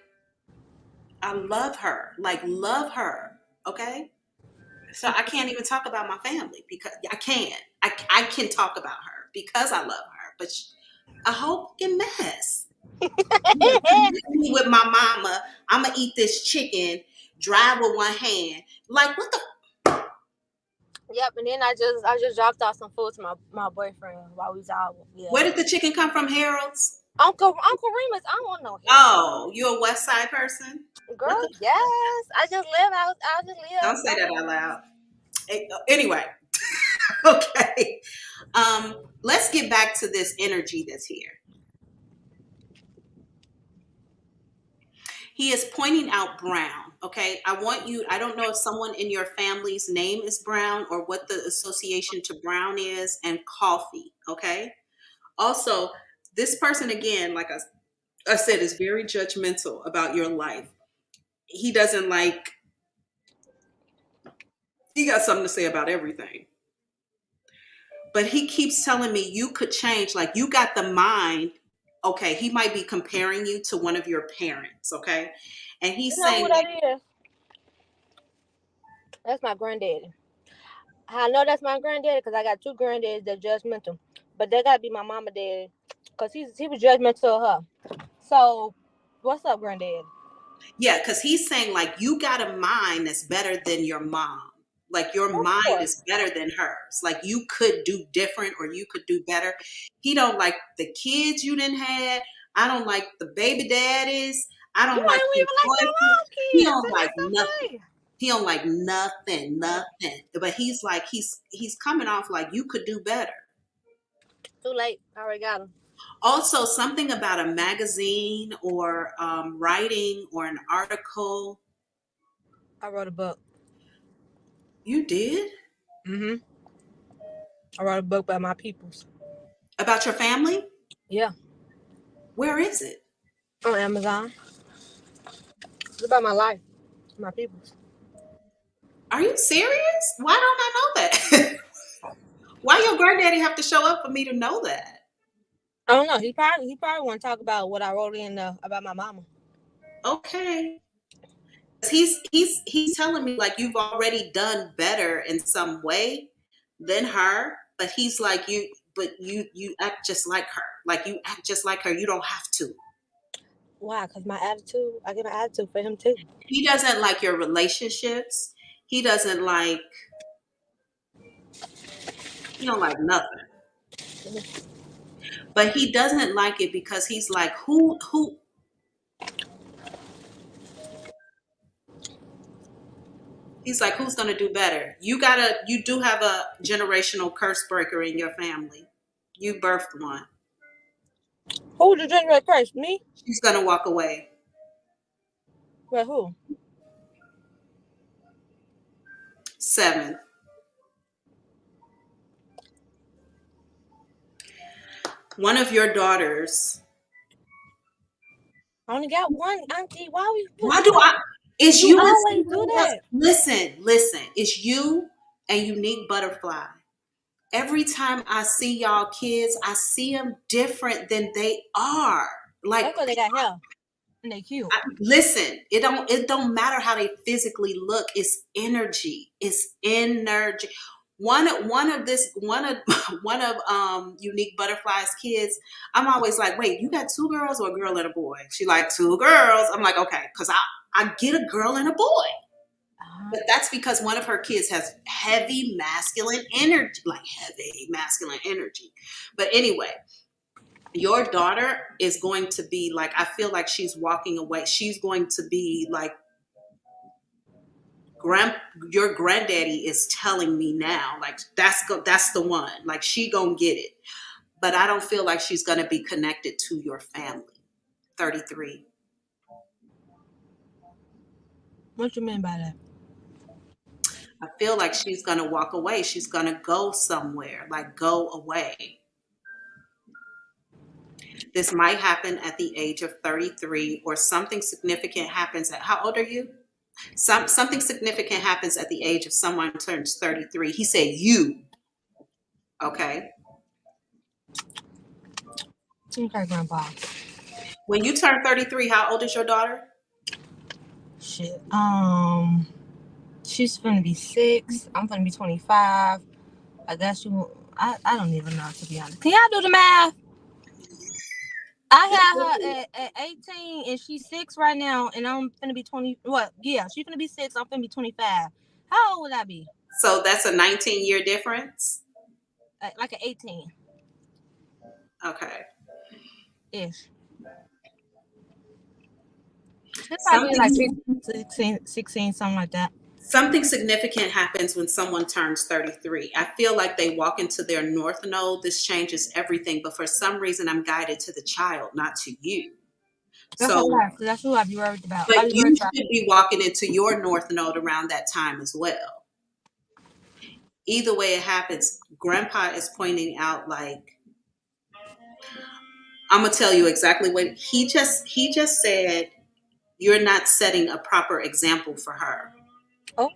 I love her. Like, love her. Okay. So I can't even talk about my family because I can't. I can talk about her because I love her. But a whole fucking mess. With my mama, I'm gonna eat this chicken, drive with one hand. Like, what the? Yep, and then I just dropped off some food to my boyfriend while we was out. Yeah. Where did the chicken come from, Harold's? Uncle Remus, I don't want no Harold. Oh, you a West Side person? Girl, yes. I just live out. I just live. Don't say that out loud. Anyway, okay. Let's get back to this energy that's here. He is pointing out Brown. Okay, I don't know if someone in your family's name is Brown or what the association to Brown is, and coffee. Okay. Also, this person, again, like I said, is very judgmental about your life. He doesn't like, he got something to say about everything. But he keeps telling me you could change. Like, you got the mind. Okay, he might be comparing you to one of your parents. Okay. And he's saying, who that is? That's my granddaddy. I know that's my granddaddy because I got two granddaddies that judgmental, but that gotta be my mama daddy because he was judgmental of her. So, what's up, granddad? Yeah, because he's saying like you got a mind that's better than your mom. Like your mind is better than hers. Like you could do different or you could do better. He don't like the kids you didn't have. I don't like the baby daddies. I don't like the boyfriend. He don't like nothing. He don't like nothing. But he's like he's coming off like you could do better. Too late. I already got him. Also, something about a magazine or writing or an article. I wrote a book. You did? Mm-hmm. I wrote a book about my peoples. About your family? Yeah. Where is it? On Amazon. It's about my life. My peoples. Are you serious? Why don't I know that? Why your granddaddy have to show up for me to know that? I don't know. He probably want to talk about what I wrote in about my mama. Okay. He's telling me like you've already done better in some way than her, but he's like you act just like her. Like you act just like her. You don't have to. Why? Because my attitude, I get my attitude for him too. He doesn't like your relationships. He don't like nothing. But he doesn't like it because he's like, who he's like, who's gonna do better? You do have a generational curse breaker in your family. You birthed one. Who's the generational curse? Me? She's gonna walk away. Well, who? 7. One of your daughters. I only got one, Auntie. Why do I? It's you. Always do that. Listen. It's you and Unique Butterfly. Every time I see y'all kids, I see them different than they are. Like that's why they got hair. And they cute. Listen, it don't matter how they physically look. It's energy. It's energy. One of Unique Butterfly's kids, I'm always like, wait, you got 2 girls or a girl and a boy? She like 2 girls. I'm like, okay, because I get a girl and a boy. But that's because one of her kids has heavy masculine energy. But anyway, your daughter is going to be like, I feel like she's walking away. She's going to be like, your granddaddy is telling me now, like that's the one. Like she gonna get it. But I don't feel like she's gonna be connected to your family. 33. What you mean by that? I feel like she's gonna walk away. She's gonna go somewhere, like go away. This might happen at the age of 33, or something significant happens at, how old are you? Something significant happens at the age of someone turns 33. He said you. Okay. Okay, Grandpa. When you turn 33, how old is your daughter? Shit. She's gonna be 6. I'm gonna be 25. I guess I don't even know, to be honest. Can y'all do the math? I had her at 18 and she's 6 right now, and I'm finna be 20. What? Yeah, she's finna be 6. I'm finna be 25. How old would I be? So that's a 19-year difference? Like an 18 Okay. ish. It's probably like 16, something like that. Something significant happens when someone turns 33. I feel like they walk into their north node. This changes everything, but for some reason I'm guided to the child, not to you. That's So, that's who I'd be worried about. but you should be walking into your north node around that time as well. Either way it happens, Grandpa is pointing out, like, I'm gonna tell you exactly what he just said. You're not setting a proper example for her. Oh.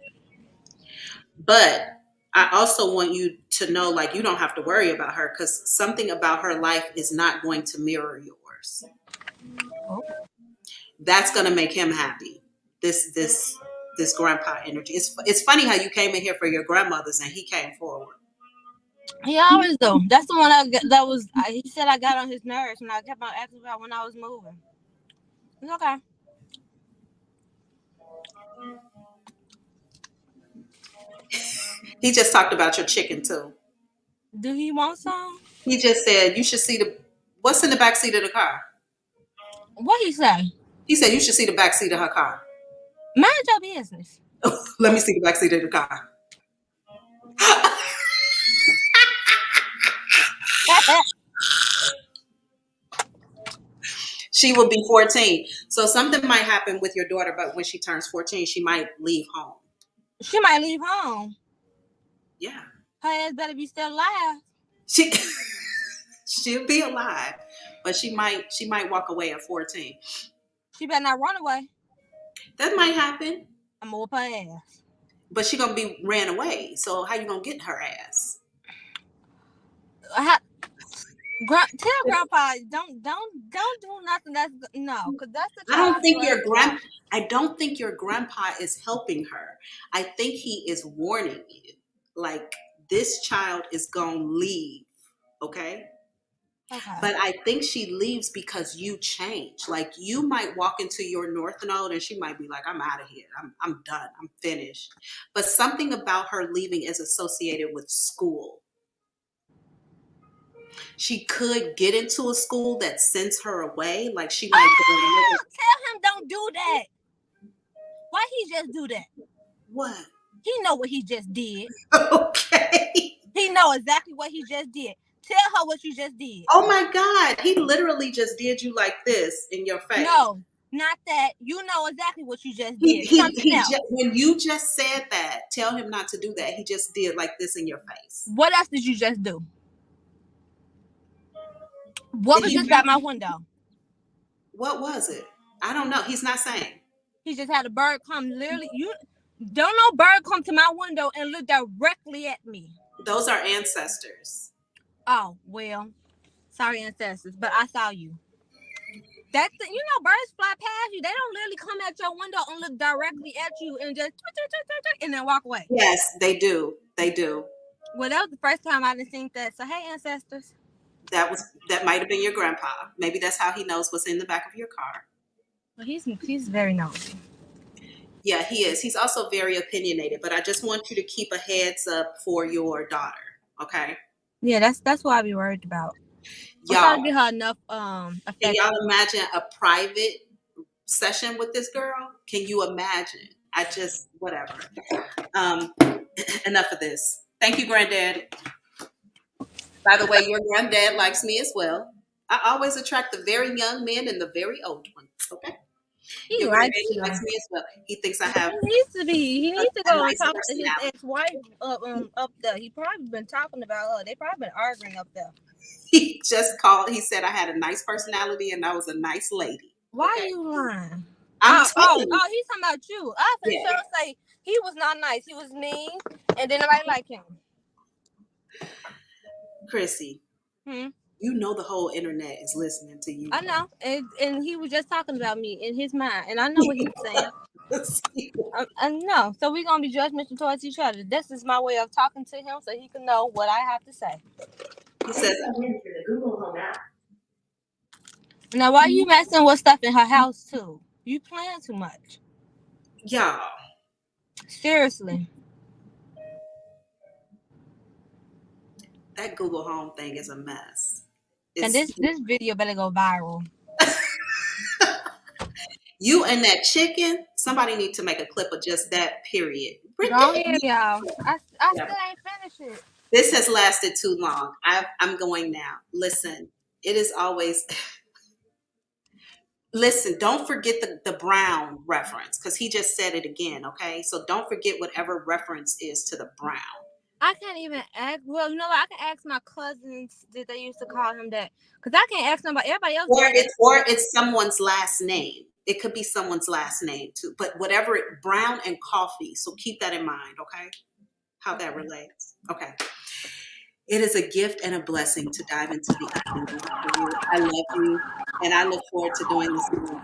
But I also want you to know, like, you don't have to worry about her because something about her life is not going to mirror yours. Oh. That's going to make him happy. This grandpa energy. It's funny how you came in here for your grandmother's and he came forward. He always do. That's the one he said I got on his nerves when I kept on asking about when I was moving. It's okay. He just talked about your chicken too. Do he want some? He just said you should see what's in the back seat of the car. What he say? He said you should see the back seat of her car. Mind your business. Let me see the back seat of the car. She will be 14. So something might happen with your daughter, but when she turns 14, she might leave home. She might leave home. Yeah. Her ass better be still alive. She'll be alive, but she might walk away at 14. She better not run away. That might happen. I'm gonna whoop her ass. But she gonna be ran away. So how you gonna get her ass? Tell Grandpa don't do nothing that's because that's the. I don't think your grandpa is helping her. I think he is warning you. Like, this child is gonna leave. Okay. But I think she leaves because you change. Like, you might walk into your north node and she might be like, I'm out of here. I'm done. I'm finished. But something about her leaving is associated with school. She could get into a school that sends her away. Like, she might go. Tell him don't do that. Why he just do that? What? He know what he just did. Okay. He know exactly what he just did. Tell her what you just did. Oh my God. He literally just did you like this in your face. No, not that. You know exactly what you just did. When you just said that, tell him not to do that. He just did like this in your face. What else did you just do? What was just at my window? What was it? I don't know. He's not saying. He just had a bird come literally. You don't know bird come to my window and look directly at me. Those are ancestors. Oh, well, sorry, ancestors, but I saw you. That's birds fly past you. They don't literally come at your window and look directly at you and just and then walk away. Yes, they do. They do. Well, that was the first time I didn't think that. So, hey, ancestors. That might have been your grandpa. Maybe that's how he knows what's in the back of your car. Well, he's very nosy. Yeah, he is. He's also very opinionated. But I just want you to keep a heads up for your daughter. Okay. Yeah, that's what I'd be worried about. Y'all, I'm trying to get her enough affection. Can y'all imagine a private session with this girl? Can you imagine? Whatever. Enough of this. Thank you, Granddad. By the way, your granddad likes me as well. I always attract the very young men and the very old ones. Okay. He likes me as well. He thinks I have. He needs to go and talk to his ex-wife up there. He probably been talking about her. They probably been arguing up there. He just called. He said I had a nice personality and I was a nice lady. Why are you lying? He's talking about you. I was gonna say he was not nice. He was mean, and then nobody liked him. Chrissy, you know the whole internet is listening to you. I know, and he was just talking about me in his mind, and I know what he was saying. I know, so we're gonna be judgmental towards each other. This is my way of talking to him, so he can know what I have to say. He says, I'm in for the Google Home app. Now, why are you messing with stuff in her house too? You playing too much. Y'all. Seriously. That Google Home thing is a mess. And It's this video better go viral. you and that chicken. Somebody need to make a clip of just that. Period. Go ahead, y'all. I Yeah. still ain't finished it. This has lasted too long. I'm going now. Listen, it is always. Listen, don't forget the Brown reference because he just said it again. Okay, so don't forget whatever reference is to the Brown. I can't even ask. Well, you know what? I can ask my cousins that they used to call him that, because I can't ask nobody. Everybody else. Or it's someone's last name. It could be someone's last name too. But whatever Brown and coffee. So keep that in mind. Okay, how that relates. Okay. It is a gift and a blessing to dive into the unknown for you. I love you, and I look forward to doing this more.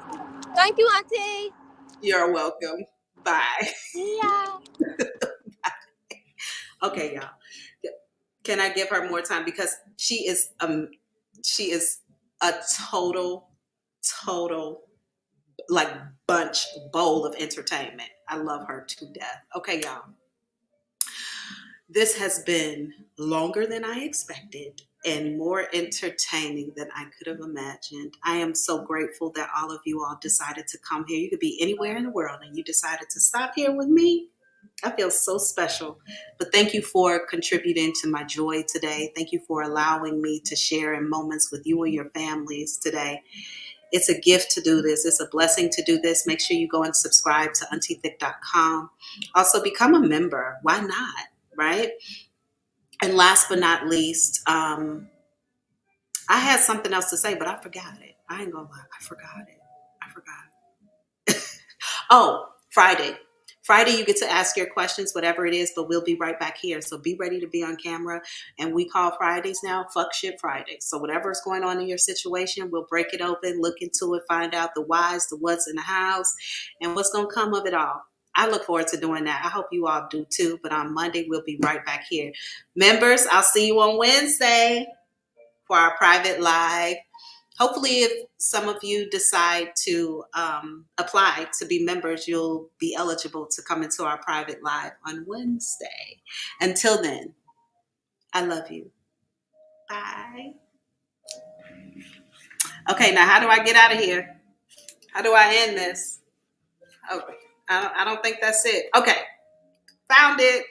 Thank you, Auntie. You're welcome. Bye. See y'all. Okay, y'all. Can I give her more time because she is a total like bowl of entertainment. I love her to death. Okay, y'all. This has been longer than I expected and more entertaining than I could have imagined. I am so grateful that all of you all decided to come here. You could be anywhere in the world and you decided to stop here with me. I feel so special. But thank you for contributing to my joy today. Thank you for allowing me to share in moments with you and your families today. It's a gift to do this. It's a blessing to do this. Make sure you go and subscribe to auntiethick.com. Also, become a member. Why not? Right? And last but not least, I had something else to say, but I forgot it. I ain't gonna lie. I forgot it. Oh, Friday. Friday, you get to ask your questions, whatever it is, but we'll be right back here. So be ready to be on camera. And we call Fridays now Fuck Shit Fridays. So whatever is going on in your situation, we'll break it open, look into it, find out the whys, the what's in the house, and what's going to come of it all. I look forward to doing that. I hope you all do too. But on Monday, we'll be right back here. Members, I'll see you on Wednesday for our private live. Hopefully, if some of you decide to apply to be members, you'll be eligible to come into our private live on Wednesday. Until then, I love you. Bye. Okay, now how do I get out of here? How do I end this? Okay, I don't think that's it. Okay, found it.